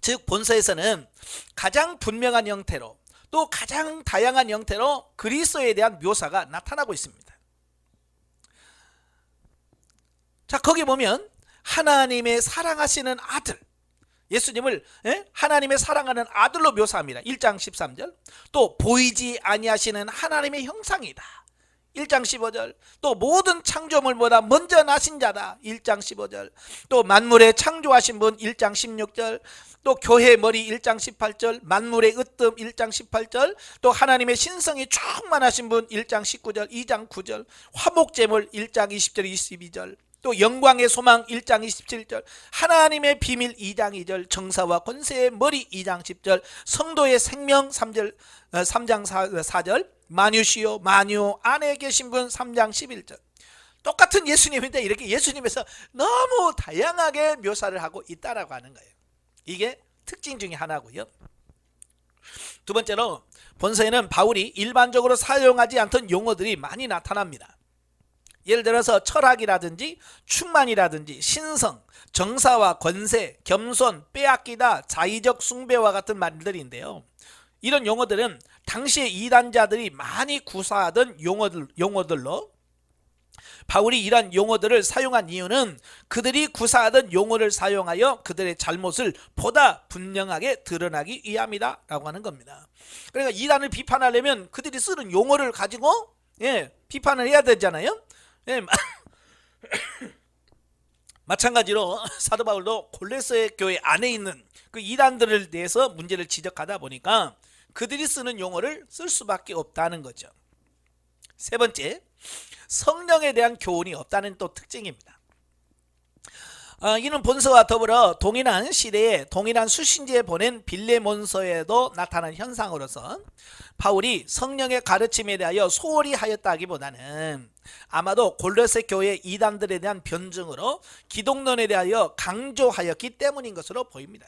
즉 본서에서는 가장 분명한 형태로 또 가장 다양한 형태로 그리스도에 대한 묘사가 나타나고 있습니다. 자, 거기 보면 하나님의 사랑하시는 아들, 예수님을 하나님의 사랑하는 아들로 묘사합니다. 1장 13절. 또 보이지 아니하시는 하나님의 형상이다. 1장 15절. 또 모든 창조물보다 먼저 나신 자다. 1장 15절. 또 만물의 창조하신 분 1장 16절. 또 교회 머리 1장 18절. 만물의 으뜸 1장 18절. 또 하나님의 신성이 충만하신 분 1장 19절. 2장 9절. 화목제물 1장 20절 22절. 또 영광의 소망 1장 27절, 하나님의 비밀 2장 2절, 정사와 권세의 머리 2장 10절, 성도의 생명 3장 4절, 만유시요 만유 안에 계신 분 3장 11절. 똑같은 예수님인데 이렇게 예수님에서 너무 다양하게 묘사를 하고 있다라고 하는 거예요. 이게 특징 중에 하나고요. 두 번째로 본서에는 바울이 일반적으로 사용하지 않던 용어들이 많이 나타납니다. 예를 들어서 철학이라든지 충만이라든지 신성, 정사와 권세, 겸손, 빼앗기다, 자의적 숭배와 같은 말들인데요. 이런 용어들은 당시의 이단자들이 많이 구사하던 용어들로 바울이 이러한 용어들을 사용한 이유는 그들이 구사하던 용어를 사용하여 그들의 잘못을 보다 분명하게 드러나기 위함이다 라고 하는 겁니다. 그러니까 이단을 비판하려면 그들이 쓰는 용어를 가지고 비판을 해야 되잖아요. 마찬가지로 사도 바울도 골로새 교회 안에 있는 그 이단들에 대해서 문제를 지적하다 보니까 그들이 쓰는 용어를 쓸 수밖에 없다는 거죠. 세 번째, 성령에 대한 교훈이 없다는 또 특징입니다. 이는 본서와 더불어 동일한 시대에 동일한 수신지에 보낸 빌레몬서에도 나타난 현상으로서 바울이 성령의 가르침에 대하여 소홀히 하였다기보다는 아마도 골로새 교회 이단들에 대한 변증으로 기독론에 대하여 강조하였기 때문인 것으로 보입니다.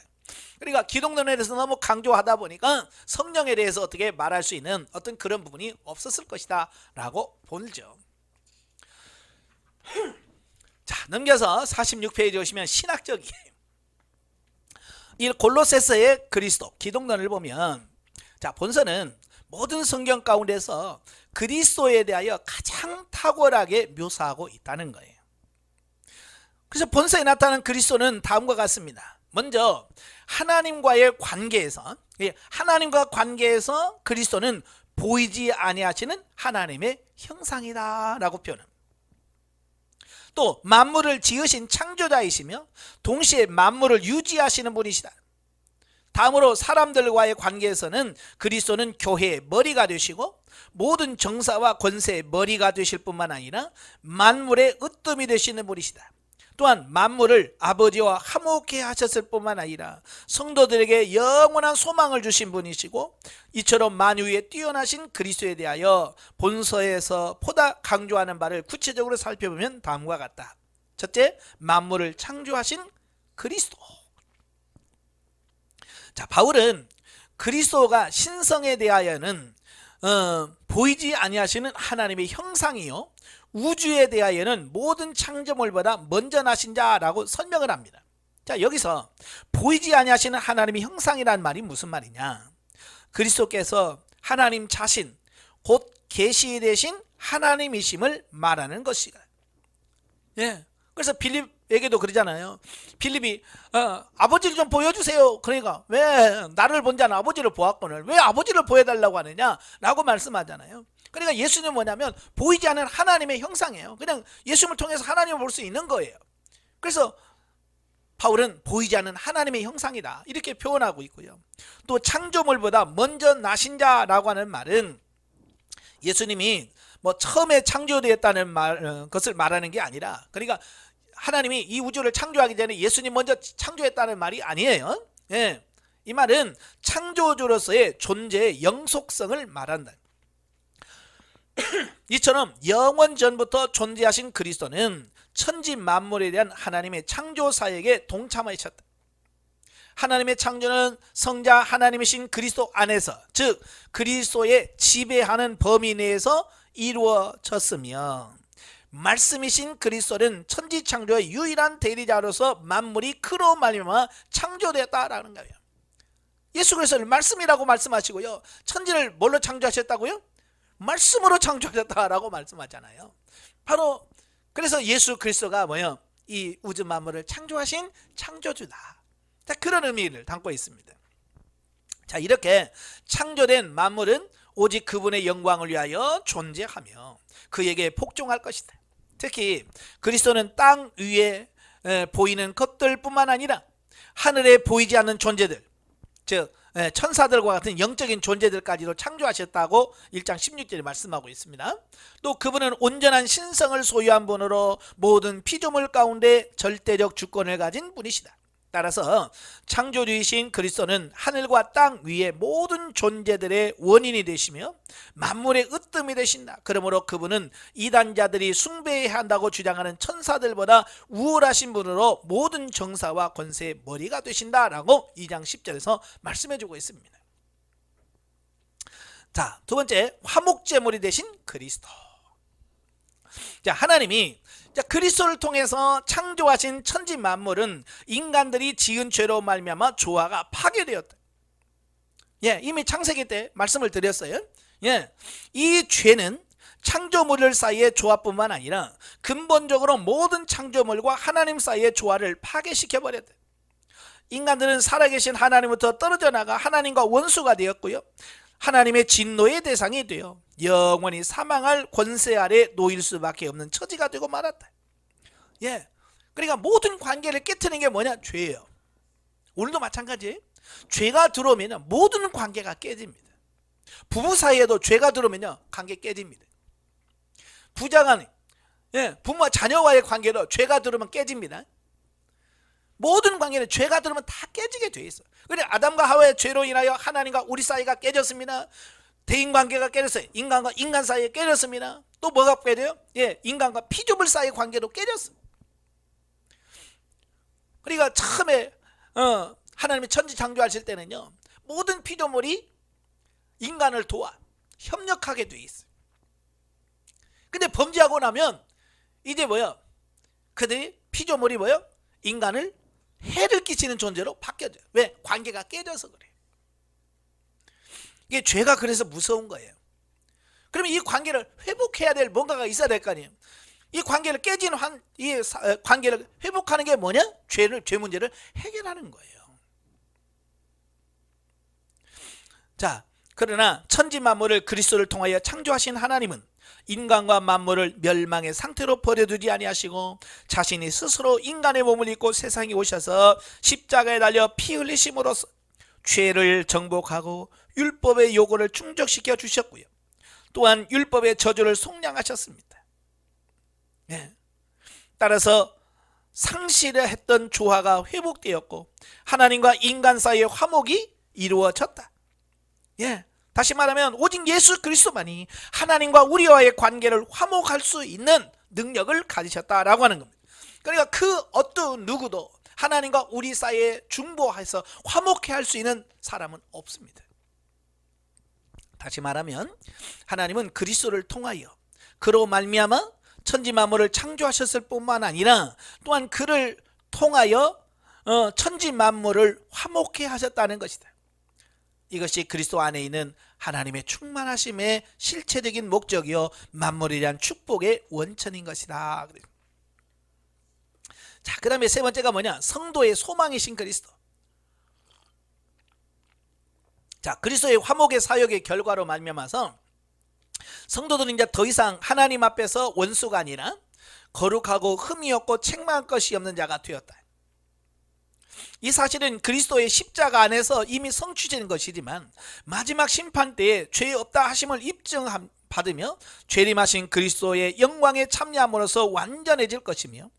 그러니까 기독론에 대해서 너무 강조하다 보니까 성령에 대해서 어떻게 말할 수 있는 어떤 그런 부분이 없었을 것이다 라고 보죠. 자, 넘겨서 46페이지 오시면 신학적이에요. 이 골로새서의 그리스도, 기독론을 보면 자, 본서는 모든 성경 가운데서 그리스도에 대하여 가장 탁월하게 묘사하고 있다는 거예요. 그래서 본서에 나타나는 그리스도는 다음과 같습니다. 먼저 하나님과의 관계에서 그리스도는 보이지 아니하시는 하나님의 형상이다 라고 표현합니다. 또 만물을 지으신 창조자이시며 동시에 만물을 유지하시는 분이시다. 다음으로 사람들과의 관계에서는 그리스도는 교회의 머리가 되시고 모든 정사와 권세의 머리가 되실 뿐만 아니라 만물의 으뜸이 되시는 분이시다. 또한 만물을 아버지와 화목케 하셨을 뿐만 아니라 성도들에게 영원한 소망을 주신 분이시고 이처럼 만유에 뛰어나신 그리스도에 대하여 본서에서 보다 강조하는 바를 구체적으로 살펴보면 다음과 같다. 첫째, 만물을 창조하신 그리스도. 자, 바울은 그리스도가 신성에 대하여는 보이지 아니하시는 하나님의 형상이요 우주에 대하여는 모든 창조물보다 먼저 나신 자라고 설명을 합니다. 자, 여기서 보이지 아니하시는 하나님의 형상이라는 말이 무슨 말이냐? 그리스도께서 하나님 자신 곧 계시되신 하나님이심을 말하는 것이다. 그래서 빌립에게도 그러잖아요. 빌립이 아버지를 좀 보여주세요. 그러니까 왜 나를 본 자는 아버지를 보았거늘 왜 아버지를 보여달라고 하느냐 라고 말씀하잖아요. 그러니까 예수님은 뭐냐면 보이지 않는 하나님의 형상이에요. 그냥 예수님을 통해서 하나님을 볼 수 있는 거예요. 그래서 바울은 보이지 않는 하나님의 형상이다 이렇게 표현하고 있고요. 또 창조물보다 먼저 나신 자라고 하는 말은 예수님이 뭐 처음에 창조되었다는 것을 말하는 게 아니라, 그러니까 하나님이 이 우주를 창조하기 전에 예수님 먼저 창조했다는 말이 아니에요. 이 말은 창조주로서의 존재의 영속성을 말한다. 이처럼 영원 전부터 존재하신 그리스도는 천지 만물에 대한 하나님의 창조 사역에 동참하셨다. 하나님의 창조는 성자 하나님이신 그리스도 안에서, 즉 그리스도의 지배하는 범위 내에서 이루어졌으며, 말씀이신 그리스도는 천지 창조의 유일한 대리자로서 만물이 그로 말미암아 창조되었다라는 거예요. 예수 그리스도를 말씀이라고 말씀하시고요, 천지를 뭘로 창조하셨다고요? 말씀으로 창조하셨다라고 말씀하잖아요. 바로 그래서 예수 그리스도가 뭐예요? 이 우주 만물을 창조하신 창조주다. 자, 그런 의미를 담고 있습니다. 자, 이렇게 창조된 만물은 오직 그분의 영광을 위하여 존재하며 그에게 복종할 것이다. 특히 그리스도는 땅 위에 보이는 것들뿐만 아니라 하늘에 보이지 않는 존재들, 즉 천사들과 같은 영적인 존재들까지도 창조하셨다고 1장 16절에 말씀하고 있습니다. 또 그분은 온전한 신성을 소유한 분으로 모든 피조물 가운데 절대적 주권을 가진 분이시다. 따라서 창조주이신 그리스도는 하늘과 땅 위의 모든 존재들의 원인이 되시며 만물의 으뜸이 되신다. 그러므로 그분은 이단자들이 숭배해야 한다고 주장하는 천사들보다 우월하신 분으로 모든 정사와 권세의 머리가 되신다라고 2장 10절에서 말씀해주고 있습니다. 자, 두 번째, 화목제물이 되신 그리스도. 자, 하나님이 그리스도를 통해서 창조하신 천지 만물은 인간들이 지은 죄로 말미암아 조화가 파괴되었다. 이미 창세기 때 말씀을 드렸어요. 이 죄는 창조물 사이의 조화뿐만 아니라 근본적으로 모든 창조물과 하나님 사이의 조화를 파괴시켜 버렸다. 인간들은 살아계신 하나님부터 떨어져 나가 하나님과 원수가 되었고요, 하나님의 진노의 대상이 되어 영원히 사망할 권세 아래 놓일 수밖에 없는 처지가 되고 말았다. 그러니까 모든 관계를 깨트리는 게 뭐냐? 죄예요. 오늘도 마찬가지예요. 죄가 들어오면 모든 관계가 깨집니다. 부부 사이에도 죄가 들어오면 관계 깨집니다. 부자간, 부모와 자녀와의 관계도 죄가 들어오면 깨집니다. 모든 관계는 죄가 들어오면 다 깨지게 돼 있어요. 그래, 아담과 하와의 죄로 인하여 하나님과 우리 사이가 깨졌습니다. 대인관계가 깨졌어요. 인간과 인간 사이에 깨졌습니다. 또 뭐가 깨져요? 인간과 피조물 사이의 관계도 깨졌어요. 그러니까 처음에 하나님이 천지 창조하실 때는요, 모든 피조물이 인간을 도와 협력하게 돼 있어요. 근데 범죄하고 나면 이제 뭐야? 그들이 피조물이 뭐요? 인간을 해를 끼치는 존재로 바뀌어져요. 왜? 관계가 깨져서 그래요. 이게 죄가 그래서 무서운 거예요. 그러면 이 관계를 회복해야 될 뭔가가 있어야 될 거 아니에요. 이 관계를 깨지는 이 관계를 회복하는 게 뭐냐? 죄 문제를 해결하는 거예요. 자, 그러나 천지 만물을 그리스도를 통하여 창조하신 하나님은 인간과 만물을 멸망의 상태로 버려두지 아니하시고 자신이 스스로 인간의 몸을 입고 세상에 오셔서 십자가에 달려 피 흘리심으로써 죄를 정복하고 율법의 요구를 충족시켜 주셨고요, 또한 율법의 저주를 속량하셨습니다. 따라서 상실했던 조화가 회복되었고 하나님과 인간 사이의 화목이 이루어졌다. 다시 말하면 오직 예수 그리스도만이 하나님과 우리와의 관계를 화목할 수 있는 능력을 가지셨다라고 하는 겁니다. 그러니까 그 어떤 누구도 하나님과 우리 사이에 중보해서 화목해 할 수 있는 사람은 없습니다. 다시 말하면 하나님은 그리스도를 통하여 그로 말미암아 천지 만물을 창조하셨을 뿐만 아니라 또한 그를 통하여 천지 만물을 화목해 하셨다는 것이다. 이것이 그리스도 안에 있는 하나님의 충만하심의 실체적인 목적이요 만물에 대한 축복의 원천인 것이다. 자, 그 다음에 세 번째가 뭐냐? 성도의 소망이신 그리스도. 자, 그리스도의 화목의 사역의 결과로 말미암아서 성도들은 이제 더 이상 하나님 앞에서 원수가 아니라 거룩하고 흠이 없고 책망할 것이 없는 자가 되었다. 이 사실은 그리스도의 십자가 안에서 이미 성취된 것이지만 마지막 심판 때에 죄 없다 하심을 입증받으며 죄림하신 그리스도의 영광에 참여함으로써 완전해질 것이며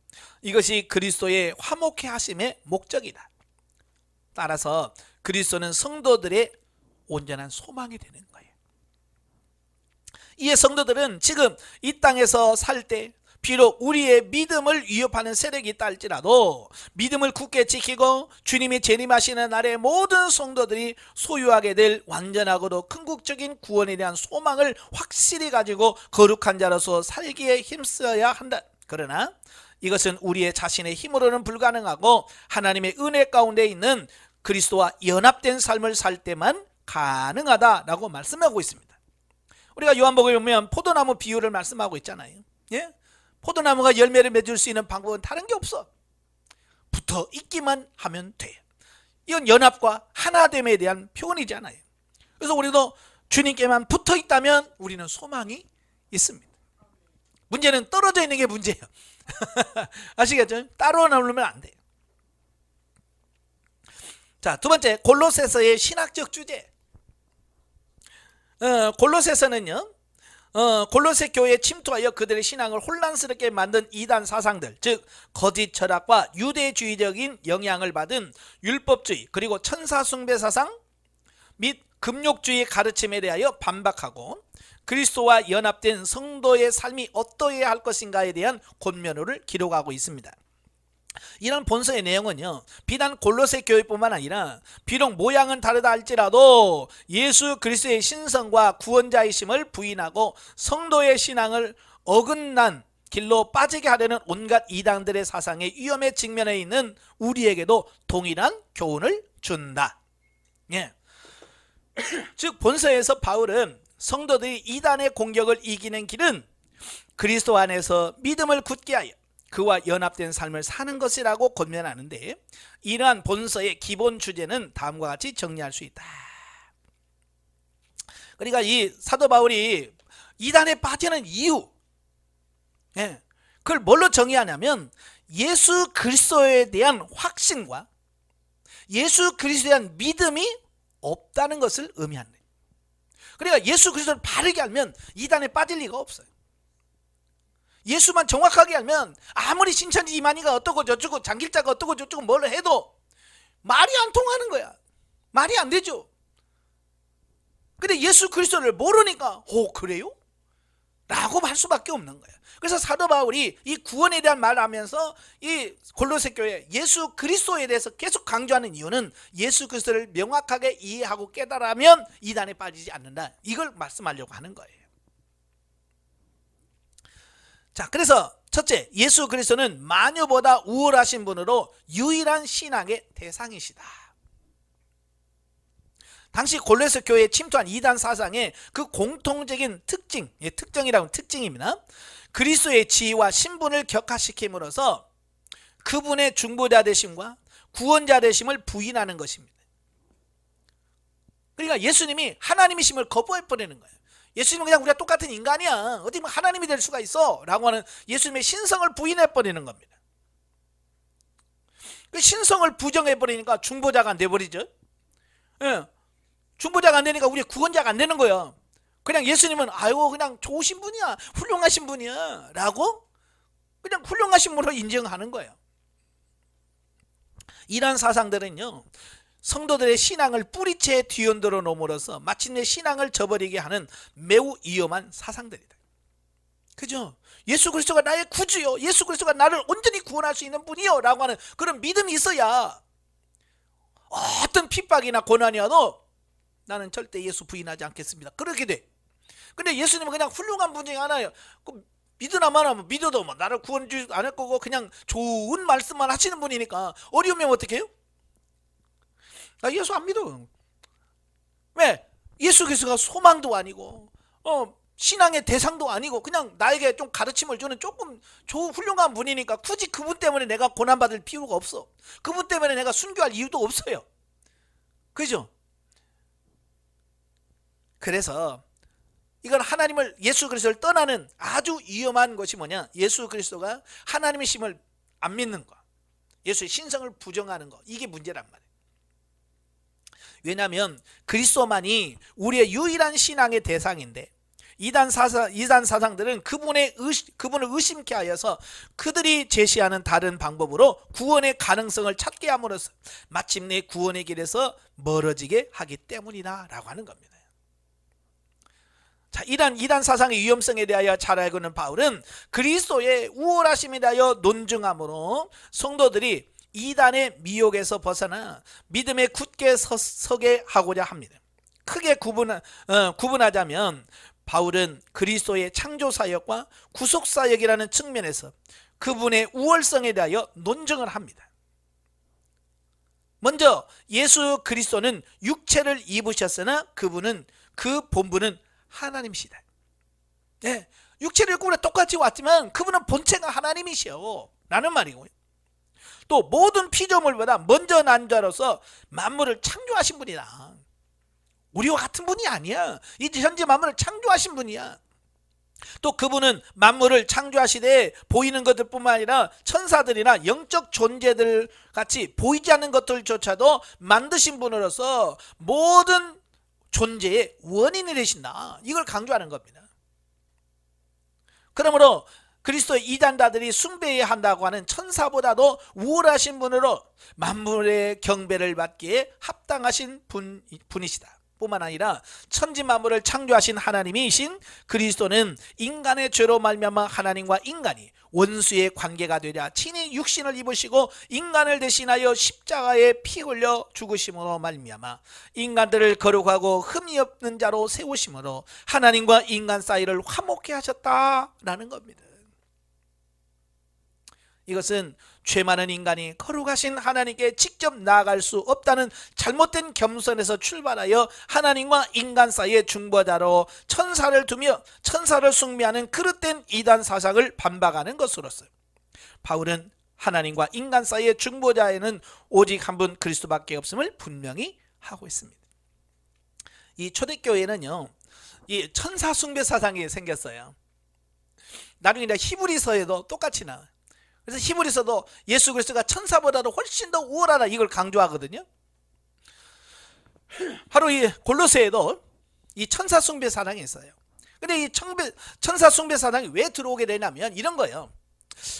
이것이 그리스도의 화목해 하심의 목적이다. 따라서 그리스도는 성도들의 온전한 소망이 되는 거예요. 이에 성도들은 지금 이 땅에서 살 때 비록 우리의 믿음을 위협하는 세력이 있다 할지라도 믿음을 굳게 지키고 주님이 재림하시는 날에 모든 성도들이 소유하게 될 완전하고도 궁극적인 구원에 대한 소망을 확실히 가지고 거룩한 자로서 살기에 힘써야 한다. 그러나 이것은 우리의 자신의 힘으로는 불가능하고 하나님의 은혜 가운데 있는 그리스도와 연합된 삶을 살 때만 가능하다라고 말씀하고 있습니다. 우리가 요한복음에 보면 포도나무 비유를 말씀하고 있잖아요. 예? 포도나무가 열매를 맺을 수 있는 방법은 다른 게 없어. 붙어 있기만 하면 돼. 이건 연합과 하나됨에 대한 표현이잖아요. 그래서 우리도 주님께만 붙어 있다면 우리는 소망이 있습니다. 문제는 떨어져 있는 게 문제예요. 아시겠죠? 따로 나누면 안 돼요. 자, 두 번째, 골로새서의 신학적 주제. 골로새서는요, 골로새 교회에 침투하여 그들의 신앙을 혼란스럽게 만든 이단 사상들, 즉 거짓 철학과 유대주의적인 영향을 받은 율법주의 그리고 천사숭배 사상 및 금욕주의 가르침에 대하여 반박하고 그리스도와 연합된 성도의 삶이 어떠해야 할 것인가에 대한 권면을 기록하고 있습니다. 이런 본서의 내용은요, 비단 골로새 교회뿐만 아니라 비록 모양은 다르다 할지라도 예수 그리스도의 신성과 구원자이심을 부인하고 성도의 신앙을 어긋난 길로 빠지게 하려는 온갖 이단들의 사상의 위험에 직면해 있는 우리에게도 동일한 교훈을 준다. 예. 즉 본서에서 바울은 성도들이 이단의 공격을 이기는 길은 그리스도 안에서 믿음을 굳게 하여 그와 연합된 삶을 사는 것이라고 권면하는데, 이러한 본서의 기본 주제는 다음과 같이 정리할 수 있다. 그러니까 이 사도 바울이 이단에 빠지는 이유, 그걸 뭘로 정의하냐면 예수 그리스도에 대한 확신과 예수 그리스도에 대한 믿음이 없다는 것을 의미한다. 그러니까 예수 그리스도를 바르게 알면 이단에 빠질 리가 없어요. 예수만 정확하게 알면 아무리 신천지 이만희가 어떠고 저쩌고 장길자가 어떠고 저쩌고 뭘 해도 말이 안 통하는 거야. 말이 안 되죠. 근데 예수 그리스도를 모르니까 그래요? 라고 할 수밖에 없는 거야. 그래서 사도 바울이 이 구원에 대한 말을 하면서 이 골로새 교회 예수 그리스도에 대해서 계속 강조하는 이유는 예수 그리스도를 명확하게 이해하고 깨달으면 이단에 빠지지 않는다, 이걸 말씀하려고 하는 거예요. 자, 그래서 첫째, 예수 그리스도는 만유보다 우월하신 분으로 유일한 신앙의 대상이시다. 당시 골로새 교회에 침투한 이단 사상의 그 공통적인 특징, 특징이라고 특징입니다. 그리스도의 지위와 신분을 격화시킴으로써 그분의 중보자 되심과 구원자 되심을 부인하는 것입니다. 그러니까 예수님이 하나님이심을 거부해버리는 거예요. 예수님은 그냥 우리가 똑같은 인간이야, 어디 뭐 하나님이 될 수가 있어 라고 하는 예수님의 신성을 부인해버리는 겁니다. 그 신성을 부정해버리니까 중보자가 안 돼버리죠. 중보자가 안 되니까 우리 구원자가 안 되는 거예요. 그냥 예수님은 그냥 좋으신 분이야, 훌륭하신 분이야 라고 그냥 훌륭하신 분으로 인정하는 거예요. 이러한 사상들은요, 성도들의 신앙을 뿌리채 뒤흔들어 놓음으로써 마침내 신앙을 저버리게 하는 매우 위험한 사상들이다. 그죠? 예수 그리스도가 나의 구주요, 예수 그리스도가 나를 온전히 구원할 수 있는 분이요 라고 하는 그런 믿음이 있어야 어떤 핍박이나 고난이 와도 나는 절대 예수 부인하지 않겠습니다, 그렇게 돼. 근데 예수님은 그냥 훌륭한 분 중에 하나예요. 믿으나 마나 믿어도 나를 구원해 주지 않을 거고 그냥 좋은 말씀만 하시는 분이니까 어려우면 어떻게 해요? 나 예수 안 믿어. 왜? 예수 그리스도가 소망도 아니고 신앙의 대상도 아니고 그냥 나에게 좀 가르침을 주는 조금 훌륭한 분이니까 굳이 그분 때문에 내가 고난받을 필요가 없어. 그분 때문에 내가 순교할 이유도 없어요. 그죠? 그래서 이건 하나님을, 예수 그리스도를 떠나는 아주 위험한 것이 뭐냐, 예수 그리스도가 하나님이심을 안 믿는 거, 예수의 신성을 부정하는 거, 이게 문제란 말이에요. 왜냐하면 그리스도만이 우리의 유일한 신앙의 대상인데 이단 사상들은 그분을 의심케 하여서 그들이 제시하는 다른 방법으로 구원의 가능성을 찾게 함으로써 마침내 구원의 길에서 멀어지게 하기 때문이다 라고 하는 겁니다. 자, 이단 사상의 위험성에 대하여 잘 알고 있는 바울은 그리스도의 우월하심에 대하여 논증함으로 성도들이 이단의 미혹에서 벗어나 믿음에 굳게 서게 하고자 합니다. 크게 구분하자면 바울은 그리스도의 창조사역과 구속사역이라는 측면에서 그분의 우월성에 대하여 논증을 합니다. 먼저 예수 그리스도는 육체를 입으셨으나 그분은 그 본분은 하나님이시다. 네, 육체를 입고 똑같이 왔지만 그분은 본체가 하나님이시오 라는 말이고요. 또 모든 피조물보다 먼저 난 자로서 만물을 창조하신 분이다. 우리와 같은 분이 아니야. 이 현재 만물을 창조하신 분이야. 또 그분은 만물을 창조하시되 보이는 것들뿐만 아니라 천사들이나 영적 존재들 같이 보이지 않는 것들조차도 만드신 분으로서 모든 존재의 원인이 되신다. 이걸 강조하는 겁니다. 그러므로 그리스도의 이단자들이 숭배해야 한다고 하는 천사보다도 우월하신 분으로 만물의 경배를 받기에 합당하신 분이시다. 뿐만 아니라 천지 만물을 창조하신 하나님이신 그리스도는 인간의 죄로 말미암아 하나님과 인간이 원수의 관계가 되려 친히 육신을 입으시고 인간을 대신하여 십자가에 피 흘려 죽으심으로 말미암아 인간들을 거룩하고 흠이 없는 자로 세우심으로 하나님과 인간 사이를 화목케 하셨다라는 겁니다. 이것은 죄 많은 인간이 거룩하신 하나님께 직접 나아갈 수 없다는 잘못된 겸손에서 출발하여 하나님과 인간 사이의 중보자로 천사를 두며 천사를 숭배하는 그릇된 이단 사상을 반박하는 것으로서 바울은 하나님과 인간 사이의 중보자에는 오직 한 분 그리스도밖에 없음을 분명히 하고 있습니다. 이 초대교회는요, 이 천사 숭배 사상이 생겼어요. 나중에 히브리서에도 똑같이 나와요. 그래서 히브리서도 예수 그리스도가 천사보다도 훨씬 더 우월하다 이걸 강조하거든요. 바로 이 골로새에도 이 천사 숭배 사상이 있어요. 근데 이 천사 숭배 사상이 왜 들어오게 되냐면 이런 거예요.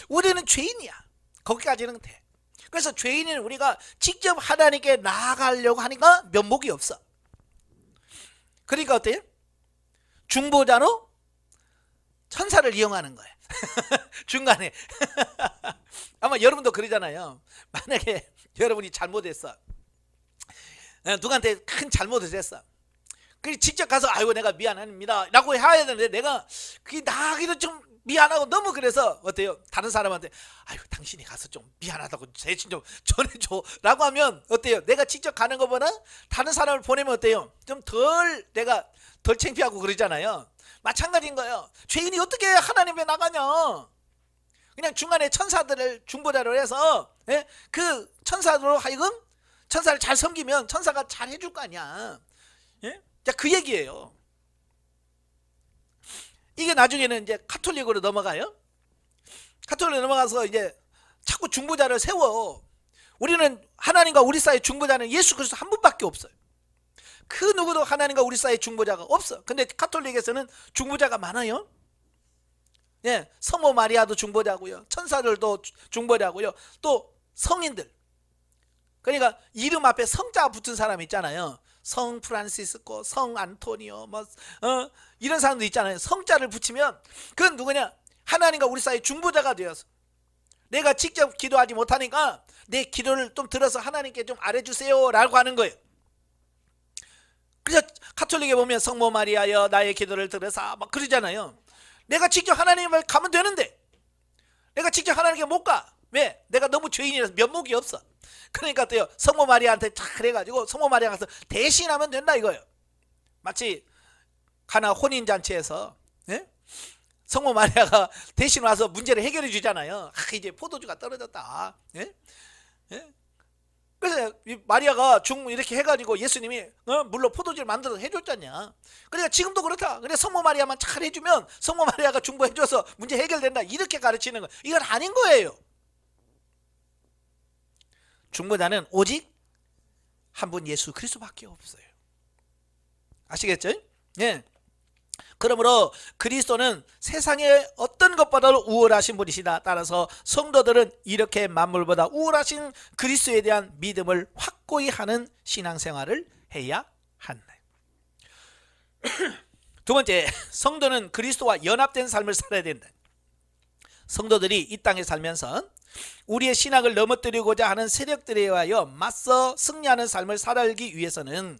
우리는 죄인이야. 거기까지는 돼. 그래서 죄인은 우리가 직접 하나님께 나아가려고 하니까 면목이 없어. 그러니까 어때요? 중보자로 천사를 이용하는 거예요. 중간에 아마 여러분도 그러잖아요. 만약에 여러분이 잘못했어, 누구한테 큰 잘못을 했어, 그래서 직접 가서 아이고 내가 미안합니다 라고 해야 되는데 내가 그게 나기도 좀 미안하고 너무 그래서 어때요? 다른 사람한테 아이고 당신이 가서 좀 미안하다고 대신 좀 전해줘 라고 하면 어때요? 내가 직접 가는 것보다 다른 사람을 보내면 어때요? 좀 내가 덜 창피하고 그러잖아요. 마찬가지인 거예요. 죄인이 어떻게 하나님 앞에 나가냐? 그냥 중간에 천사들을 중보자로 해서 그 천사로 하여금 천사를 잘 섬기면 천사가 잘 해줄 거 아니야. 자, 그 얘기예요. 이게 나중에는 이제 카톨릭으로 넘어가요. 카톨릭으로 넘어가서 이제 자꾸 중보자를 세워. 우리는 하나님과 우리 사이의 중보자는 예수 그리스도 한 분밖에 없어요. 그 누구도 하나님과 우리 사이의 중보자가 없어. 근데 카톨릭에서는 중보자가 많아요. 예, 성모 마리아도 중보자고요. 천사들도 중보자고요. 또 성인들. 그러니까 이름 앞에 성자 붙은 사람 있잖아요. 성 프란시스코, 성 안토니오, 이런 사람도 있잖아요. 성자를 붙이면 그건 누구냐? 하나님과 우리 사이의 중보자가 되어서 내가 직접 기도하지 못하니까 내 기도를 좀 들어서 하나님께 좀 알아주세요 라고 하는 거예요. 그래서 카톨릭에 보면 성모 마리아여 나의 기도를 들으사 막 그러잖아요. 내가 직접 하나님을 가면 되는데 내가 직접 하나님께 못 가. 왜? 내가 너무 죄인이라서 면목이 없어. 그러니까 어때요? 성모 마리아한테 잘 해가지고 성모 마리아 가서 대신하면 된다 이거예요. 마치 가나 혼인잔치에서 성모 마리아가 대신 와서 문제를 해결해 주잖아요. 이제 포도주가 떨어졌다. 그래서 마리아가 이렇게 해가지고 예수님이 물로 포도주를 만들어서 해줬잖냐. 그러니까 지금도 그렇다. 그래 성모 마리아만 잘 해주면 성모 마리아가 중보해줘서 문제 해결된다. 이렇게 가르치는 거. 이건 아닌 거예요. 중보자는 오직 한 분 예수 그리스도밖에 없어요. 아시겠죠? 예. 그러므로 그리스도는 세상의 어떤 것보다도 우월하신 분이시다. 따라서 성도들은 이렇게 만물보다 우월하신 그리스도에 대한 믿음을 확고히 하는 신앙생활을 해야 한다. 두 번째, 성도는 그리스도와 연합된 삶을 살아야 된다. 성도들이 이 땅에 살면서 우리의 신앙을 넘어뜨리고자 하는 세력들에 의하여 맞서 승리하는 삶을 살아가기 위해서는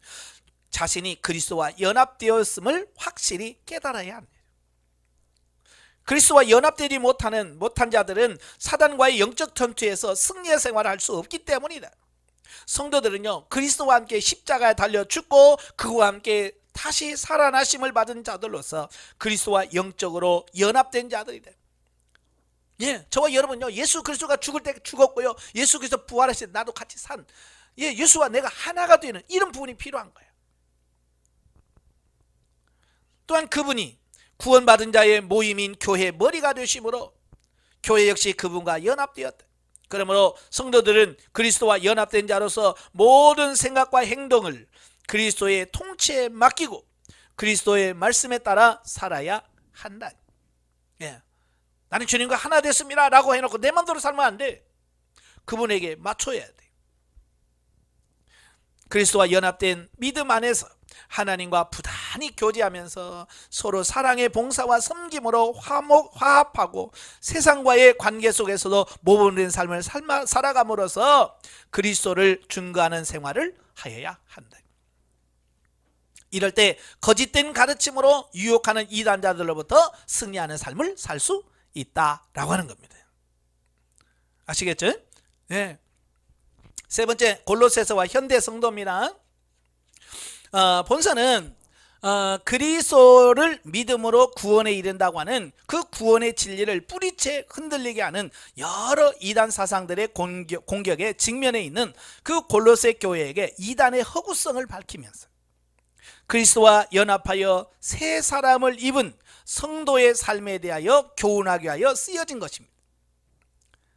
자신이 그리스도와 연합되었음을 확실히 깨달아야 합니다. 그리스도와 연합되지 못한 자들은 사단과의 영적 전투에서 승리의 생활을 할 수 없기 때문이다. 성도들은요, 그리스도와 함께 십자가에 달려 죽고 그와 함께 다시 살아나심을 받은 자들로서 그리스도와 영적으로 연합된 자들이다. 예, 저와 여러분요, 예수 그리스도가 죽을 때 죽었고요, 예수 그리스도 부활하실 때 나도 같이 산, 예, 예수와 내가 하나가 되는 이런 부분이 필요한 거예요. 또한 그분이 구원받은 자의 모임인 교회의 머리가 되심으로 교회 역시 그분과 연합되었다. 그러므로 성도들은 그리스도와 연합된 자로서 모든 생각과 행동을 그리스도의 통치에 맡기고 그리스도의 말씀에 따라 살아야 한다. 예. 나는 주님과 하나 됐습니다 라고 해놓고 내 마음대로 살면 안 돼. 그분에게 맞춰야 돼. 그리스도와 연합된 믿음 안에서 하나님과 부단히 교제하면서 서로 사랑의 봉사와 섬김으로 화합하고 세상과의 관계 속에서도 모범된 삶을 살아감으로써 그리스도를 증거하는 생활을 하여야 한다. 이럴 때 거짓된 가르침으로 유혹하는 이단자들로부터 승리하는 삶을 살 수 있다라고 하는 겁니다. 아시겠죠? 네. 세 번째, 골로새서와 현대 성도입니다. 본서는 그리스도를 믿음으로 구원에 이른다고 하는 그 구원의 진리를 뿌리채 흔들리게 하는 여러 이단 사상들의 공격에 직면해 있는 그 골로새 교회에게 이단의 허구성을 밝히면서 그리스도와 연합하여 새 사람을 입은 성도의 삶에 대하여 교훈하기 위하여 쓰여진 것입니다.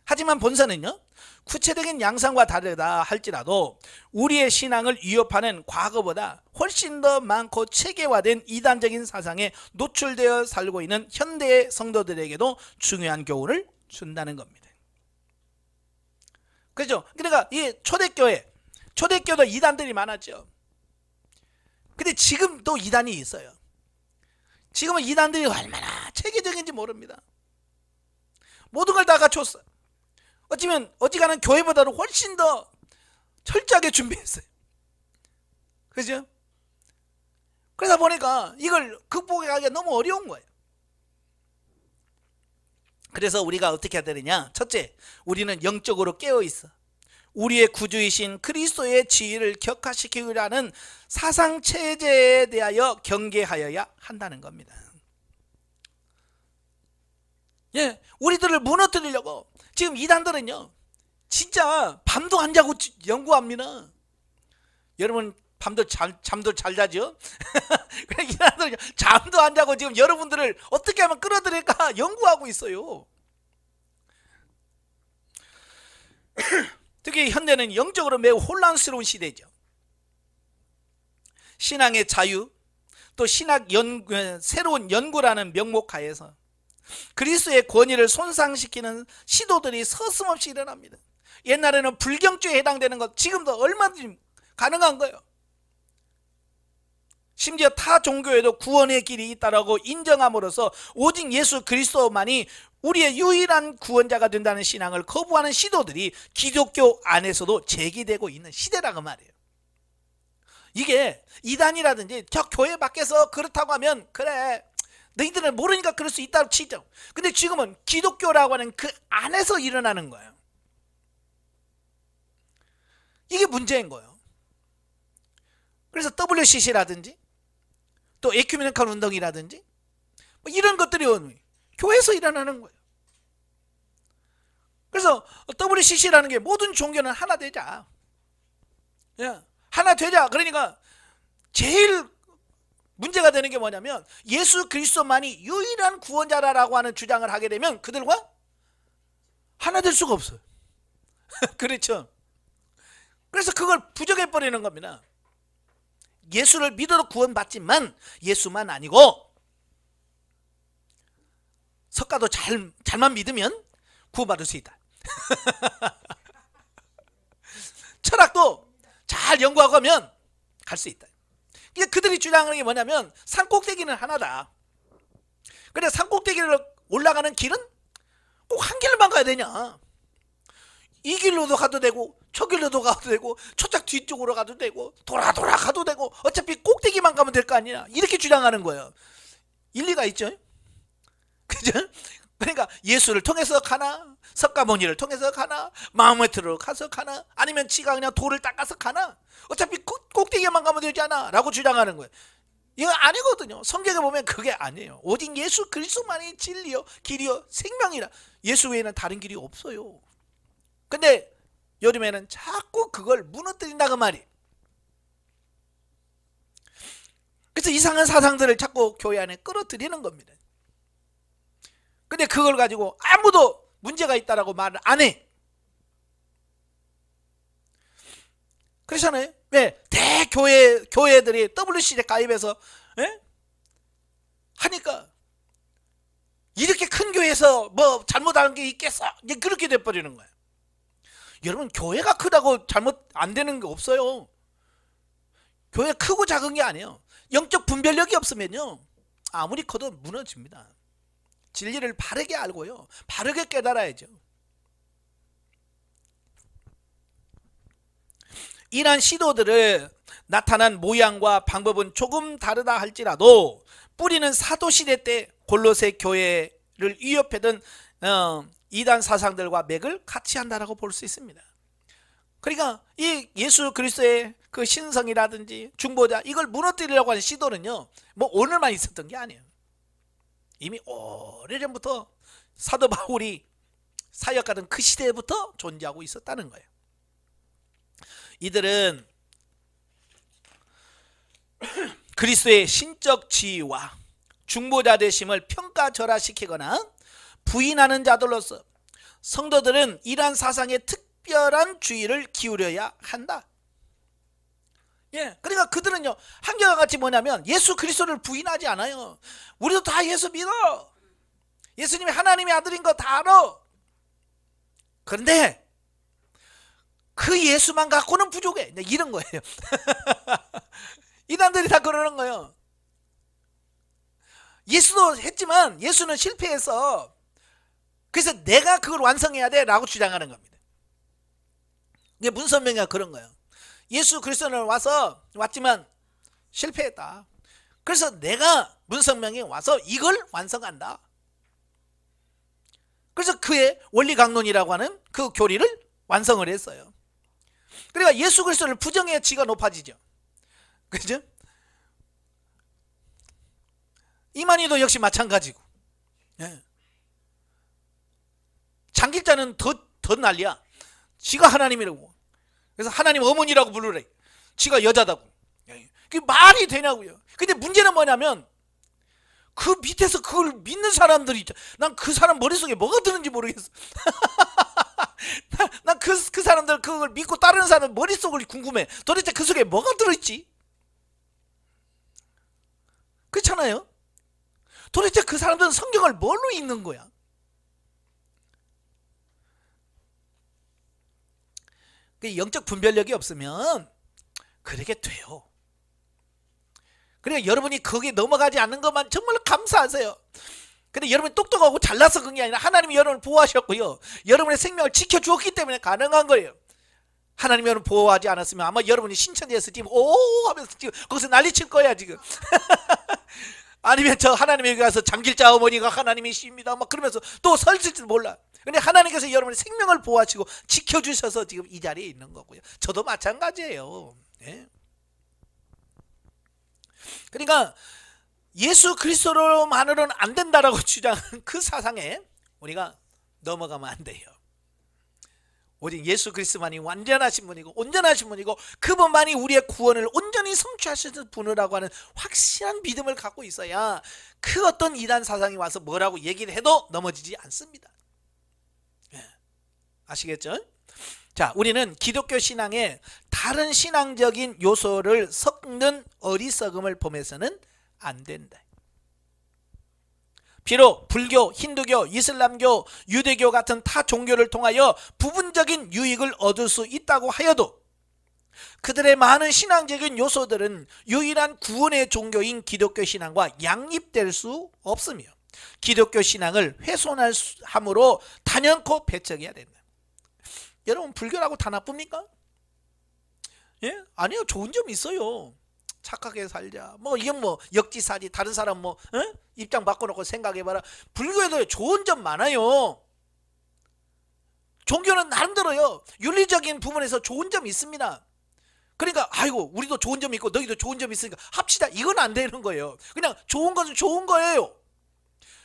하지만 본서는요, 구체적인 양상과 다르다 할지라도 우리의 신앙을 위협하는 과거보다 훨씬 더 많고 체계화된 이단적인 사상에 노출되어 살고 있는 현대의 성도들에게도 중요한 교훈을 준다는 겁니다. 그렇죠? 그러니까 이 초대교도 이단들이 많았죠. 근데 지금도 이단이 있어요. 지금은 이단들이 얼마나 체계적인지 모릅니다. 모든 걸 다 갖췄어요. 어지간한 교회보다는 훨씬 더 철저하게 준비했어요. 그죠? 그러다 보니까 이걸 극복하기가 너무 어려운 거예요. 그래서 우리가 어떻게 해야 되느냐? 첫째, 우리는 영적으로 깨어 있어 우리의 구주이신 그리스도의 지위를 격화시키고자 하는 사상 체제에 대하여 경계하여야 한다는 겁니다. 예, 우리들을 무너뜨리려고 지금 이단들은요, 진짜 밤도 안 자고 연구합니다. 여러분 밤도 잠도 잘 자죠? 이단들은 잠도 안 자고 지금 여러분들을 어떻게 하면 끌어들일까 연구하고 있어요. 특히 현대는 영적으로 매우 혼란스러운 시대죠. 신앙의 자유, 또 새로운 연구라는 명목하에서 그리스도의 권위를 손상시키는 시도들이 서슴없이 일어납니다. 옛날에는 불경주에 해당되는 것 지금도 얼마든지 가능한 거예요. 심지어 타 종교에도 구원의 길이 있다라고 인정함으로써 오직 예수 그리스도만이 우리의 유일한 구원자가 된다는 신앙을 거부하는 시도들이 기독교 안에서도 제기되고 있는 시대라고 말이에요. 이게 이단이라든지 저 교회 밖에서 그렇다고 하면 그래, 너희들은 모르니까 그럴 수 있다고 치죠. 근데 지금은 기독교라고 하는 그 안에서 일어나는 거예요. 이게 문제인 거예요. 그래서 WCC라든지 또 에큐메니컬 운동이라든지 뭐 이런 것들이 교회에서 일어나는 거예요. 그래서 WCC라는 게 모든 종교는 하나 되자. 예, 하나 되자. 그러니까 제일 문제가 되는 게 뭐냐면 예수 그리스도만이 유일한 구원자라고 하는 주장을 하게 되면 그들과 하나 될 수가 없어요. 그렇죠? 그래서 그걸 부정해버리는 겁니다. 예수를 믿어도 구원받지만 예수만 아니고 석가도 잘만 믿으면 구원받을 수 있다. 철학도 잘 연구하고 하면 갈 수 있다. 그러니까 그들이 주장하는 게 뭐냐면 산꼭대기는 하나다. 그래 산꼭대기를 올라가는 길은 꼭 한 길만 가야 되냐? 이 길로도 가도 되고 저 길로도 가도 되고 저쪽 뒤쪽으로 가도 되고 돌아 가도 되고 어차피 꼭대기만 가면 될 거 아니냐? 이렇게 주장하는 거예요. 일리가 있죠? 그죠? 그러니까 예수를 통해서 가나 석가모니를 통해서 가나 마호메트로 가서 가나 아니면 지가 그냥 돌을 닦아서 가나 어차피 꼭대기만 가면 되지 않아? 라고 주장하는 거예요. 이거 아니거든요. 성경에 보면 그게 아니에요. 오직 예수 그리스도만이 진리요 길이요 생명이라. 예수 외에는 다른 길이 없어요. 근데 요즘에는 자꾸 그걸 무너뜨린다 그 말이. 그래서 이상한 사상들을 자꾸 교회 안에 끌어들이는 겁니다. 근데 그걸 가지고 아무도 문제가 있다라고 말을 안 해. 그렇잖아요. 왜? 교회들이 WC에 가입해서 하니까 이렇게 큰 교회에서 뭐 잘못하는 게 있겠어? 그렇게 돼버리는 거예요. 여러분 교회가 크다고 잘못 안 되는 게 없어요. 교회 크고 작은 게 아니에요. 영적 분별력이 없으면요 아무리 커도 무너집니다. 진리를 바르게 알고요 바르게 깨달아야죠. 이러한 시도들을 나타난 모양과 방법은 조금 다르다 할지라도 뿌리는 사도시대 때 골로새 교회를 위협했던 이단 사상들과 맥을 같이 한다라고 볼 수 있습니다. 그러니까 이 예수 그리스도의 그 신성이라든지 중보자 이걸 무너뜨리려고 하는 시도는요 뭐 오늘만 있었던 게 아니에요. 이미 오래전부터 사도 바울이 사역하던 그 시대부터 존재하고 있었다는 거예요. 이들은 그리스도의 신적 지위와 중보자 되심을 평가절하시키거나 부인하는 자들로서 성도들은 이러한 사상에 특별한 주의를 기울여야 한다. 그러니까 그들은요 한결과 같이 뭐냐면 예수 그리스도를 부인하지 않아요. 우리도 다 예수 믿어. 예수님이 하나님의 아들인 거 다 알아. 그런데 그 예수만 갖고는 부족해. 이런 거예요. 이단들이 다 그러는 거예요. 예수도 했지만 예수는 실패해서 그래서 내가 그걸 완성해야 돼 라고 주장하는 겁니다. 이게 문선명이가 그런 거예요. 예수 그리스도는 왔지만 실패했다. 그래서 내가 문선명이 와서 이걸 완성한다. 그래서 그의 원리강론이라고 하는 그 교리를 완성을 했어요. 그러니까 예수 그리스도를 부정해야 지가 높아지죠. 그죠? 이만희도 역시 마찬가지고. 장길자는 더 난리야. 지가 하나님이라고. 그래서 하나님 어머니라고 부르래. 지가 여자다고. 그게 말이 되냐고요. 근데 문제는 뭐냐면 그 밑에서 그걸 믿는 사람들이 있죠. 난 그 사람 머릿속에 뭐가 드는지 모르겠어. 난 그 사람들 그걸 믿고 따르는 사람 머릿속을 궁금해. 도대체 그 속에 뭐가 들어있지? 그렇잖아요. 도대체 그 사람들은 성경을 뭘로 읽는 거야? 영적 분별력이 없으면 그렇게 돼요. 그러니까 여러분이 거기에 넘어가지 않는 것만 정말 감사하세요. 근데 여러분이 똑똑하고 잘나서 그런 게 아니라 하나님이 여러분을 보호하셨고요 여러분의 생명을 지켜주었기 때문에 가능한 거예요. 하나님이 여러분을 보호하지 않았으면 아마 여러분이 신천지에서 지금 오 하면서 지금 거기서 난리칠 거야 지금. 아니면 저 하나님에게 가서 장길자 어머니가 하나님이십니다 막 그러면서 또 설칠지도 몰라. 근데 하나님께서 여러분의 생명을 보호하시고 지켜주셔서 지금 이 자리에 있는 거고요. 저도 마찬가지예요. 그러니까 예수 그리스도로만으로는 안 된다라고 주장하는 그 사상에 우리가 넘어가면 안 돼요. 오직 예수 그리스도만이 완전하신 분이고 온전하신 분이고 그분만이 우리의 구원을 온전히 성취하시는 분이라고 하는 확실한 믿음을 갖고 있어야 그 어떤 이단 사상이 와서 뭐라고 얘기를 해도 넘어지지 않습니다. 아시겠죠? 자, 우리는 기독교 신앙에 다른 신앙적인 요소를 섞는 어리석음을 보면서는 안 된다. 비록 불교, 힌두교, 이슬람교, 유대교 같은 타 종교를 통하여 부분적인 유익을 얻을 수 있다고 하여도 그들의 많은 신앙적인 요소들은 유일한 구원의 종교인 기독교 신앙과 양립될 수 없으며 기독교 신앙을 훼손함으로 단연코 배척해야 된다. 여러분, 불교라고 다 나쁩니까? 예? 아니요, 좋은 점이 있어요. 착하게 살자. 이건 역지사지. 다른 사람 입장 바꿔놓고 생각해봐라. 불교에도 좋은 점 많아요. 종교는 나름대로요, 윤리적인 부분에서 좋은 점이 있습니다. 그러니까 아이고, 우리도 좋은 점이 있고 너희도 좋은 점이 있으니까 합시다, 이건 안 되는 거예요. 그냥 좋은 것은 좋은 거예요.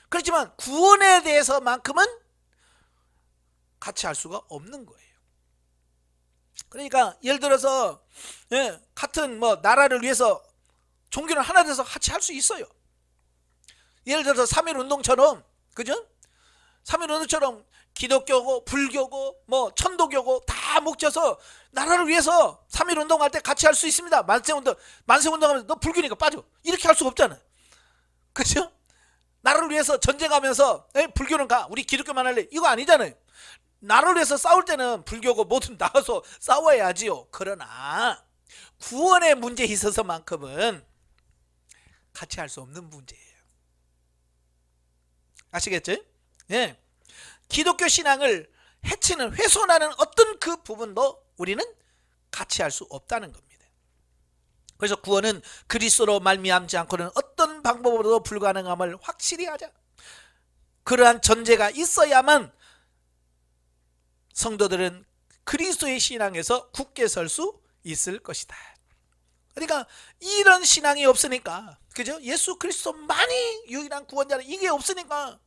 그렇지만 구원에 대해서만큼은 같이 할 수가 없는 거예요. 그러니까 예를 들어서 같은 나라를 위해서 종교는 하나 돼서 같이 할 수 있어요. 예를 들어서 3.1운동처럼, 그죠? 3.1운동처럼 기독교고 불교고 천도교고 다 뭉쳐서 나라를 위해서 3.1운동 할 때 같이 할 수 있습니다. 만세운동 하면서 너 불교니까 빠져, 이렇게 할 수가 없잖아요. 그죠? 나라를 위해서 전쟁하면서 불교는 가, 우리 기독교만 할래, 이거 아니잖아요. 나라를 위해서 싸울 때는 불교고 뭐든 나가서 싸워야지요. 그러나 구원의 문제에 있어서만큼은 같이 할 수 없는 문제예요. 아시겠죠? 예. 기독교 신앙을 해치는, 훼손하는 어떤 그 부분도 우리는 같이 할 수 없다는 겁니다. 그래서 구원은 그리스도로 말미암지 않고는 어떤 방법으로도 불가능함을 확실히 하자. 그러한 전제가 있어야만 성도들은 그리스도의 신앙에서 굳게 설 수 있을 것이다. 그러니까 이런 신앙이 없으니까, 그죠? 예수 그리스도만이 유일한 구원자는 이게 없으니까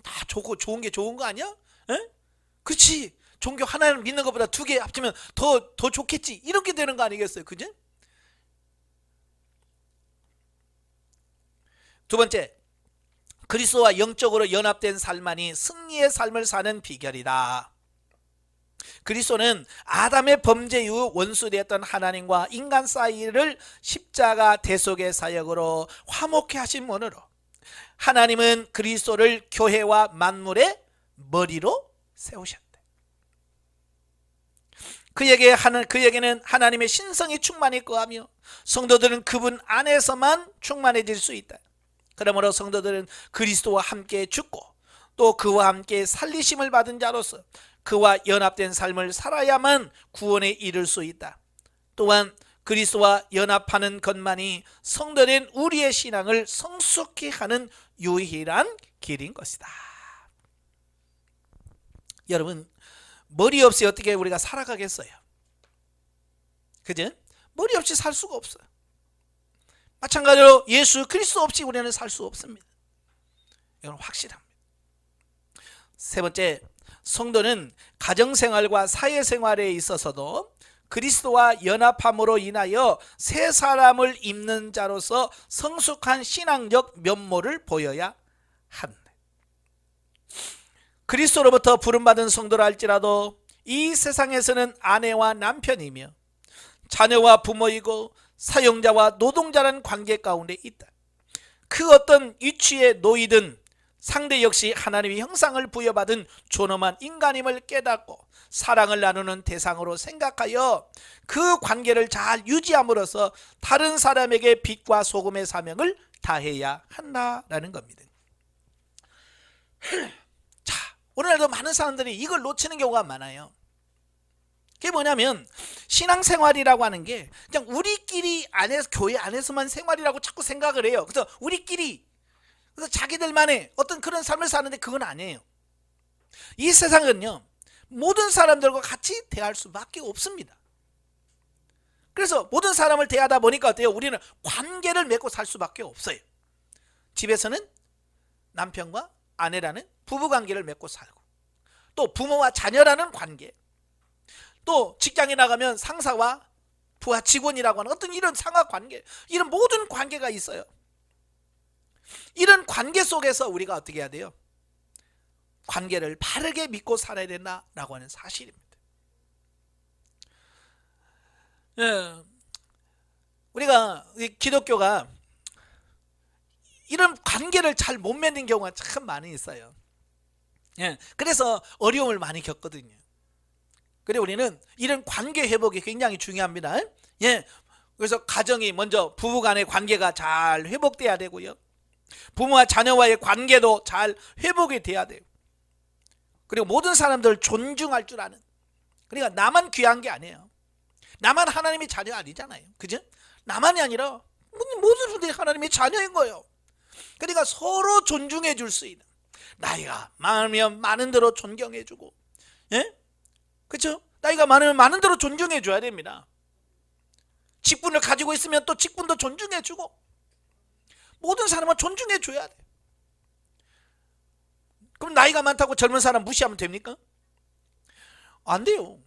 다 좋은 게 좋은 거 아니야? 그렇지. 종교 하나를 믿는 것보다 2개 합치면 더 좋겠지, 이렇게 되는 거 아니겠어요? 그죠? 두 번째, 그리스도와 영적으로 연합된 삶만이 승리의 삶을 사는 비결이다. 그리스도는 아담의 범죄 이후 원수되었던 하나님과 인간 사이를 십자가 대속의 사역으로 화목케 하신 분으로 하나님은 그리스도를 교회와 만물의 머리로 세우셨다. 그에게는 하나님의 신성이 충만히 거하며 성도들은 그분 안에서만 충만해질 수 있다. 그러므로 성도들은 그리스도와 함께 죽고 또 그와 함께 살리심을 받은 자로서 그와 연합된 삶을 살아야만 구원에 이를 수 있다. 또한 그리스도와 연합하는 것만이 성도된 우리의 신앙을 성숙히 하는 유일한 길인 것이다. 여러분, 머리 없이 어떻게 우리가 살아가겠어요? 그죠? 머리 없이 살 수가 없어요. 마찬가지로 예수 그리스도 없이 우리는 살 수 없습니다. 이건 확실합니다. 세 번째, 성도는 가정생활과 사회생활에 있어서도 그리스도와 연합함으로 인하여 새 사람을 입는 자로서 성숙한 신앙적 면모를 보여야 한다. 그리스도로부터 부름받은 성도라 할지라도 이 세상에서는 아내와 남편이며 자녀와 부모이고 사용자와 노동자라는 관계 가운데 있다. 그 어떤 위치에 놓이든 상대 역시 하나님의 형상을 부여받은 존엄한 인간임을 깨닫고 사랑을 나누는 대상으로 생각하여 그 관계를 잘 유지함으로써 다른 사람에게 빛과 소금의 사명을 다해야 한다라는 겁니다. 자, 오늘날도 많은 사람들이 이걸 놓치는 경우가 많아요. 그게 뭐냐면 신앙생활이라고 하는 게 그냥 우리끼리 안에서, 교회 안에서만 생활이라고 자꾸 생각을 해요. 그래서 우리끼리, 그래서 자기들만의 어떤 그런 삶을 사는데 그건 아니에요. 이 세상은요, 모든 사람들과 같이 대할 수밖에 없습니다. 그래서 모든 사람을 대하다 보니까 어때요? 우리는 관계를 맺고 살 수밖에 없어요. 집에서는 남편과 아내라는 부부관계를 맺고 살고, 또 부모와 자녀라는 관계, 또 직장에 나가면 상사와 부하 직원이라고 하는 어떤 이런 상하관계, 이런 모든 관계가 있어요. 이런 관계 속에서 우리가 어떻게 해야 돼요? 관계를 바르게 믿고 살아야 된다라고 하는 사실입니다. 우리가 기독교가 이런 관계를 잘 못 맺는 경우가 참 많이 있어요. 예, 그래서 어려움을 많이 겪거든요. 그래 우리는 이런 관계 회복이 굉장히 중요합니다. 예, 그래서 가정이 먼저 부부간의 관계가 잘 회복돼야 되고요. 부모와 자녀와의 관계도 잘 회복이 돼야 돼요. 그리고 모든 사람들을 존중할 줄 아는. 그러니까 나만 귀한 게 아니에요. 나만 하나님의 자녀 아니잖아요. 그죠? 나만이 아니라 모든 분들이 하나님의 자녀인 거예요. 그러니까 서로 존중해 줄 수 있는, 나이가 많으면 많은 대로 존경해 주고, 예? 그렇죠? 나이가 많으면 많은 대로 존중해 줘야 됩니다. 직분을 가지고 있으면 또 직분도 존중해 주고, 모든 사람은 존중해 줘야 돼. 그럼 나이가 많다고 젊은 사람 무시하면 됩니까? 안 돼요.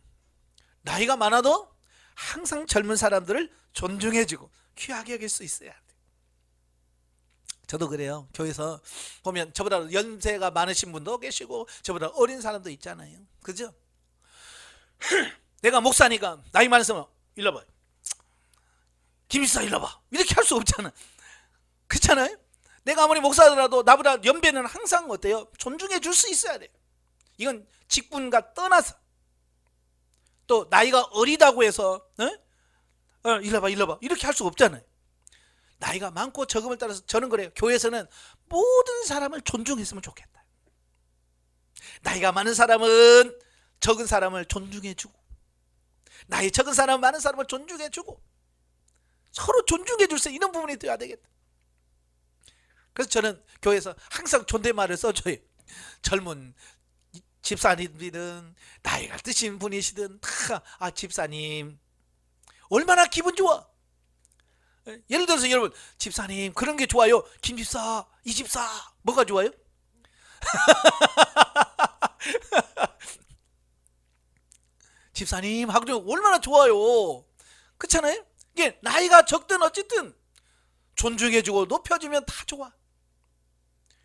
나이가 많아도 항상 젊은 사람들을 존중해 주고 귀하게 여길 수 있어야 돼. 저도 그래요. 교회에서 보면 저보다 연세가 많으신 분도 계시고 저보다 어린 사람도 있잖아요. 그죠? 내가 목사니까 나이 많으면 일로 와봐, 김일사 일로 와봐, 이렇게 할 수 없잖아. 그렇잖아요? 내가 아무리 목사더라도 나보다 연배는 항상 어때요? 존중해 줄 수 있어야 돼요. 이건 직분과 떠나서. 또 나이가 어리다고 해서 일로 와봐 일로 와봐 이렇게 할 수가 없잖아요. 나이가 많고 적음을 따라서 저는 그래요. 교회에서는 모든 사람을 존중했으면 좋겠다. 나이가 많은 사람은 적은 사람을 존중해주고, 나이 적은 사람은 많은 사람을 존중해주고, 서로 존중해줄 수 있는 이런 부분이 되어야 되겠다. 그래서 저는 교회에서 항상 존댓말을 써줘요. 젊은 집사님이든 나이가 드신 분이시든 다 집사님, 얼마나 기분 좋아. 예를 들어서 여러분, 집사님 그런 게 좋아요. 김 집사, 이 집사, 뭐가 좋아요? 집사님 하고 얼마나 좋아요. 그렇잖아요? 이게 나이가 적든 어쨌든 존중해주고 높여주면 다 좋아.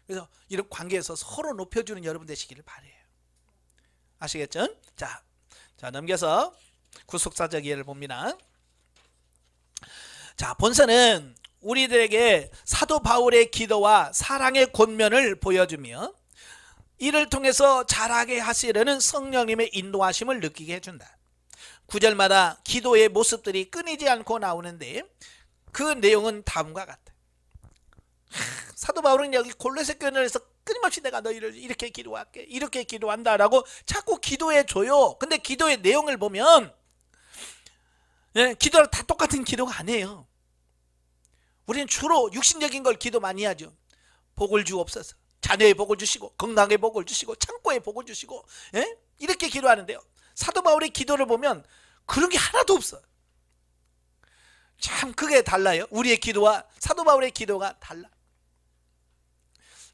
그래서 이런 관계에서 서로 높여주는 여러분 되시기를 바라요. 아시겠죠? 자 넘겨서 구속사적 이해를 봅니다. 자, 본서는 우리들에게 사도 바울의 기도와 사랑의 권면을 보여주며 이를 통해서 자라게 하시려는 성령님의 인도하심을 느끼게 해준다. 9절마다 기도의 모습들이 끊이지 않고 나오는데 그 내용은 다음과 같다. 사도 바울은 여기 골로새 교회에서 끊임없이 내가 너희를 이렇게 기도할게, 이렇게 기도한다라고 자꾸 기도해 줘요. 근데 기도의 내용을 보면 기도랑 다 똑같은 기도가 아니에요. 우리는 주로 육신적인 걸 기도 많이 하죠. 복을 주옵소서, 자녀의 복을 주시고, 건강의 복을 주시고, 창고의 복을 주시고, 이렇게 기도하는데요. 사도 바울의 기도를 보면 그런 게 하나도 없어. 참 그게 달라요. 우리의 기도와 사도 바울의 기도가 달라.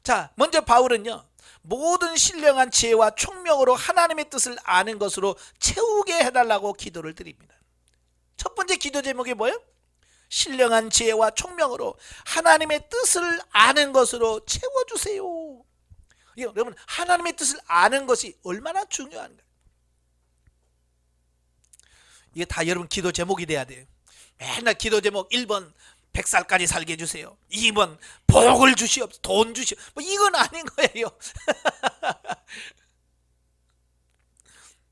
자, 먼저 바울은요, 모든 신령한 지혜와 총명으로 하나님의 뜻을 아는 것으로 채우게 해달라고 기도를 드립니다. 첫 번째 기도 제목이 뭐예요? 신령한 지혜와 총명으로 하나님의 뜻을 아는 것으로 채워주세요. 여러분, 하나님의 뜻을 아는 것이 얼마나 중요한가. 이게 다 여러분 기도 제목이 돼야 돼요. 맨날 기도 제목 1번 100살까지 살게 해주세요, 2번 복을 주시옵소서, 돈 주시옵소서, 뭐 이건 아닌 거예요.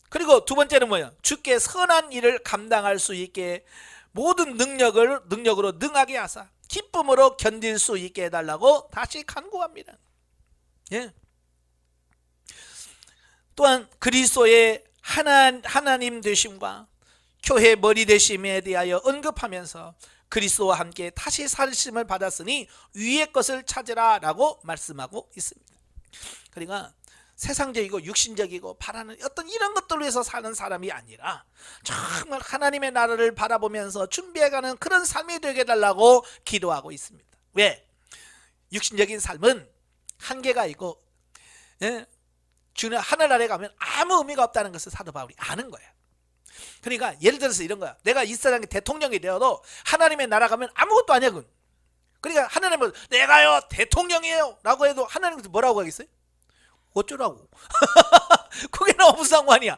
그리고 두 번째는 뭐예요? 주께 선한 일을 감당할 수 있게 모든 능력으로 능하게 하사 기쁨으로 견딜 수 있게 해달라고 다시 간구합니다. 예. 또한 그리스도의 하나님 되심과 교회 머리 되심에 대하여 언급하면서 그리스도와 함께 다시 살심을 받았으니 위의 것을 찾으라 라고 말씀하고 있습니다. 그러니까 세상적이고 육신적이고 바라는 어떤 이런 것들을 위해서 사는 사람이 아니라 정말 하나님의 나라를 바라보면서 준비해가는 그런 삶이 되게 해달라고 기도하고 있습니다. 왜? 육신적인 삶은 한계가 있고 주는 하늘 아래 가면 아무 의미가 없다는 것을 사도 바울이 아는 거예요. 그러니까 예를 들어서 이런 거야. 내가 이 세상의 대통령이 되어도 하나님의 나라 가면 아무것도 아니야. 그러니까 하나님은 내가요 대통령이에요 라고 해도 하나님께서 뭐라고 하겠어요? 어쩌라고. 그게 너무 상관이야.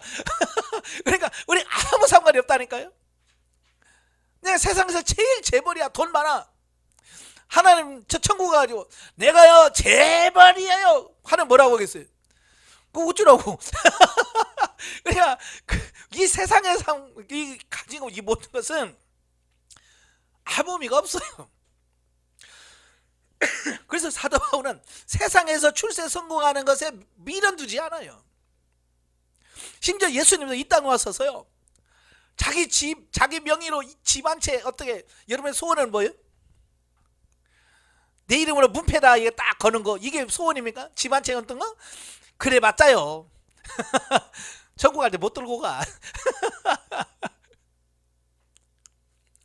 그러니까 우리 아무 상관이 없다니까요. 내가 세상에서 제일 재벌이야, 돈 많아. 하나님 저 천국 가가지고 내가요 제발이에요 하는 뭐라고 하겠어요? 그 어쩌라고. 그러니까 이 세상의 이 가지고 이 모든 것은 아무 의미가 없어요. 그래서 사도 바울은 세상에서 출세 성공하는 것에 미련 두지 않아요. 심지어 예수님도 이 땅에 왔어서요, 자기 집, 자기 명의로 집 한 채, 어떻게, 여러분의 소원은 뭐예요? 내 이름으로 문패다 이게 딱 거는 거, 이게 소원입니까? 집 한 채 어떤 거? 그래 맞자요. 천국 갈 때 못 들고 가.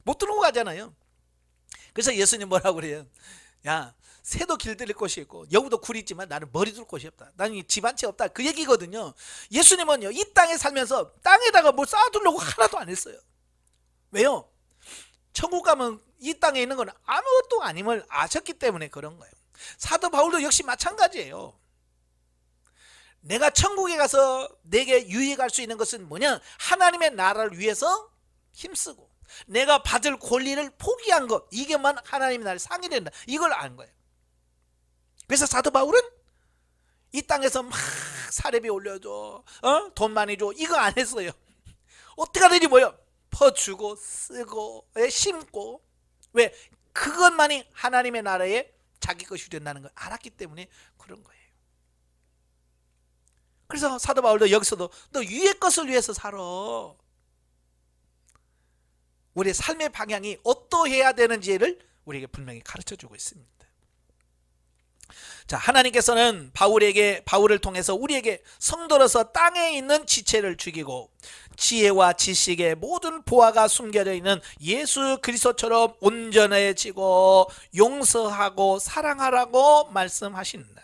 못 들고 가잖아요. 그래서 예수님 뭐라고 그래요? 야, 새도 길들일 곳이 있고 여우도 굴이 있지만 나는 머리 둘 곳이 없다. 나는 집 한 채 없다. 그 얘기거든요. 예수님은요, 이 땅에 살면서 땅에다가 뭘 쌓아두려고 하나도 안 했어요. 왜요? 천국 가면 이 땅에 있는 건 아무것도 아님을 아셨기 때문에 그런 거예요. 사도 바울도 역시 마찬가지예요. 내가 천국에 가서 내게 유익할 수 있는 것은 뭐냐? 하나님의 나라를 위해서 힘쓰고 내가 받을 권리를 포기한 것, 이게만 하나님이 나를 상이 된다, 이걸 아는 거예요. 그래서 사도 바울은 이 땅에서 막 사례비 올려줘, 돈 많이 줘, 이거 안 했어요. 어떻게 하든지 뭐요? 퍼주고 쓰고 심고. 왜? 그것만이 하나님의 나라에 자기 것이 된다는 걸 알았기 때문에 그런 거예요. 그래서 사도 바울도 여기서도 너 위의 것을 위해서 살아. 우리의 삶의 방향이 어떠해야 되는지를 우리에게 분명히 가르쳐주고 있습니다. 자, 하나님께서는 바울을 통해서 우리에게 성도로서 땅에 있는 지체를 죽이고 지혜와 지식의 모든 보화가 숨겨져 있는 예수 그리스도처럼 온전해지고 용서하고 사랑하라고 말씀하신다.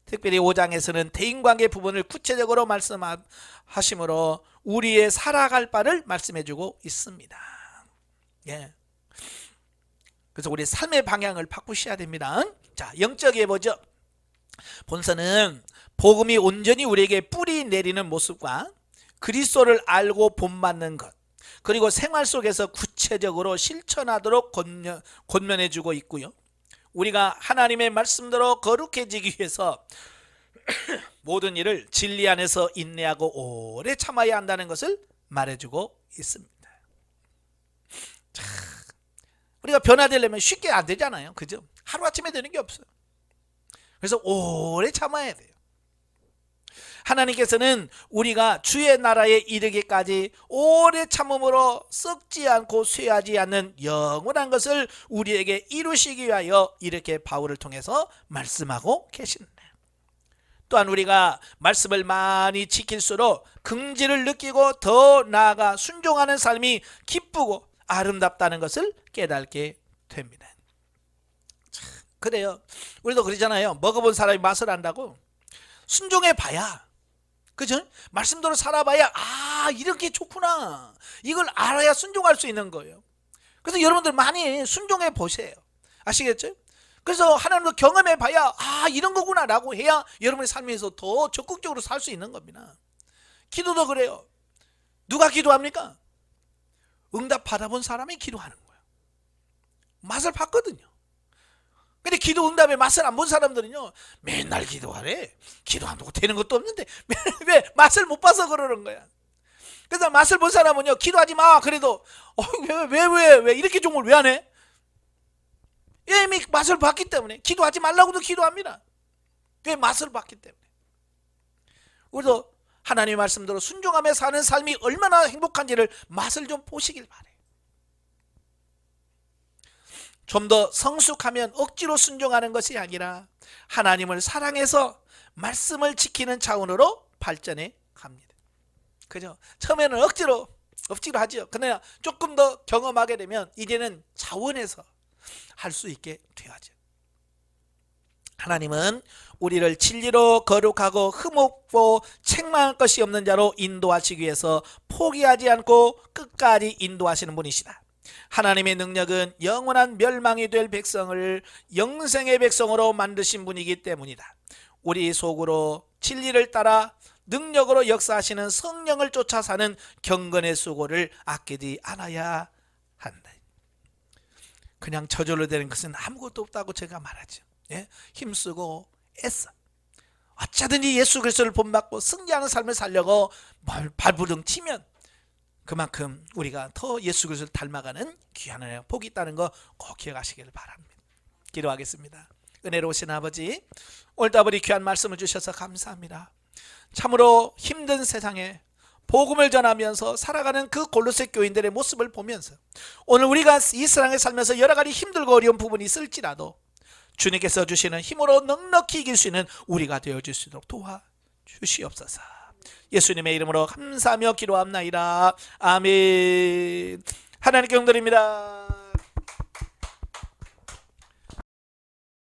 특별히 5장에서는 대인관계 부분을 구체적으로 말씀하시므로 우리의 살아갈 바를 말씀해주고 있습니다. 예. 그래서 우리 삶의 방향을 바꾸셔야 됩니다. 자, 영적이에 보죠. 본서는 복음이 온전히 우리에게 뿌리 내리는 모습과 그리스도를 알고 본받는 것, 그리고 생활 속에서 구체적으로 실천하도록 권면해주고 있고요. 우리가 하나님의 말씀대로 거룩해지기 위해서 모든 일을 진리 안에서 인내하고 오래 참아야 한다는 것을 말해주고 있습니다. 자, 우리가 변화되려면 쉽게 안 되잖아요. 그죠? 하루아침에 되는 게 없어요. 그래서 오래 참아야 돼요. 하나님께서는 우리가 주의 나라에 이르기까지 오래 참음으로 썩지 않고 쇠하지 않는 영원한 것을 우리에게 이루시기 위하여 이렇게 바울을 통해서 말씀하고 계신다. 또한 우리가 말씀을 많이 지킬수록 긍지를 느끼고 더 나아가 순종하는 삶이 기쁘고 아름답다는 것을 깨닫게 됩니다. 참, 그래요. 우리도 그러잖아요. 먹어본 사람이 맛을 안다고. 순종해 봐야, 그죠? 말씀대로 살아봐야, 아, 이렇게 좋구나, 이걸 알아야 순종할 수 있는 거예요. 그래서 여러분들 많이 순종해 보세요. 아시겠죠? 그래서 하나님도 경험해 봐야, 아, 이런 거구나 라고 해야 여러분의 삶에서 더 적극적으로 살 수 있는 겁니다. 기도도 그래요. 누가 기도합니까? 응답 받아본 사람이 기도하는 거예요. 맛을 봤거든요. 근데 기도 응답의 맛을 안 본 사람들은요, 맨날 기도하래. 기도한다고 되는 것도 없는데 왜? 맛을 못 봐서 그러는 거야. 그래서 맛을 본 사람은요, 기도하지 마 그래도 왜 이렇게 좋은 걸 왜 안 해? 이미 맛을 봤기 때문에. 기도하지 말라고도 기도합니다. 왜? 맛을 봤기 때문에. 우리도 하나님의 말씀대로 순종하며 사는 삶이 얼마나 행복한지를 맛을 좀 보시길 바래요. 좀 더 성숙하면 억지로 순종하는 것이 아니라 하나님을 사랑해서 말씀을 지키는 차원으로 발전해 갑니다. 그죠? 처음에는 억지로 하죠. 그러나 조금 더 경험하게 되면 이제는 차원에서 할 수 있게 되어야죠. 하나님은 우리를 진리로 거룩하고 흠없고 책망할 것이 없는 자로 인도하시기 위해서 포기하지 않고 끝까지 인도하시는 분이시다. 하나님의 능력은 영원한 멸망이 될 백성을 영생의 백성으로 만드신 분이기 때문이다. 우리 속으로 진리를 따라 능력으로 역사하시는 성령을 쫓아 사는 경건의 수고를 아끼지 않아야 한다. 그냥 저절로 되는 것은 아무것도 없다고 제가 말하죠. 예? 힘쓰고 애써 어쩌든지 예수 그리스도를 본받고 승리하는 삶을 살려고 발부둥 치면 그만큼 우리가 더 예수 그리스도를 닮아가는 귀한 은혜와 복이 있다는 거 꼭 기억하시길 바랍니다. 기도하겠습니다. 은혜로우신 아버지, 오늘도 아버지 귀한 말씀을 주셔서 감사합니다. 참으로 힘든 세상에 복음을 전하면서 살아가는 그 골로새 교인들의 모습을 보면서 오늘 우리가 이 세상에 살면서 여러 가지 힘들고 어려운 부분이 있을지라도 주님께서 주시는 힘으로 넉넉히 이길 수 있는 우리가 되어줄 수 있도록 도와주시옵소서. 예수님의 이름으로 감사하며 기도합나이다. 아멘. 하나님께 영광드립니다.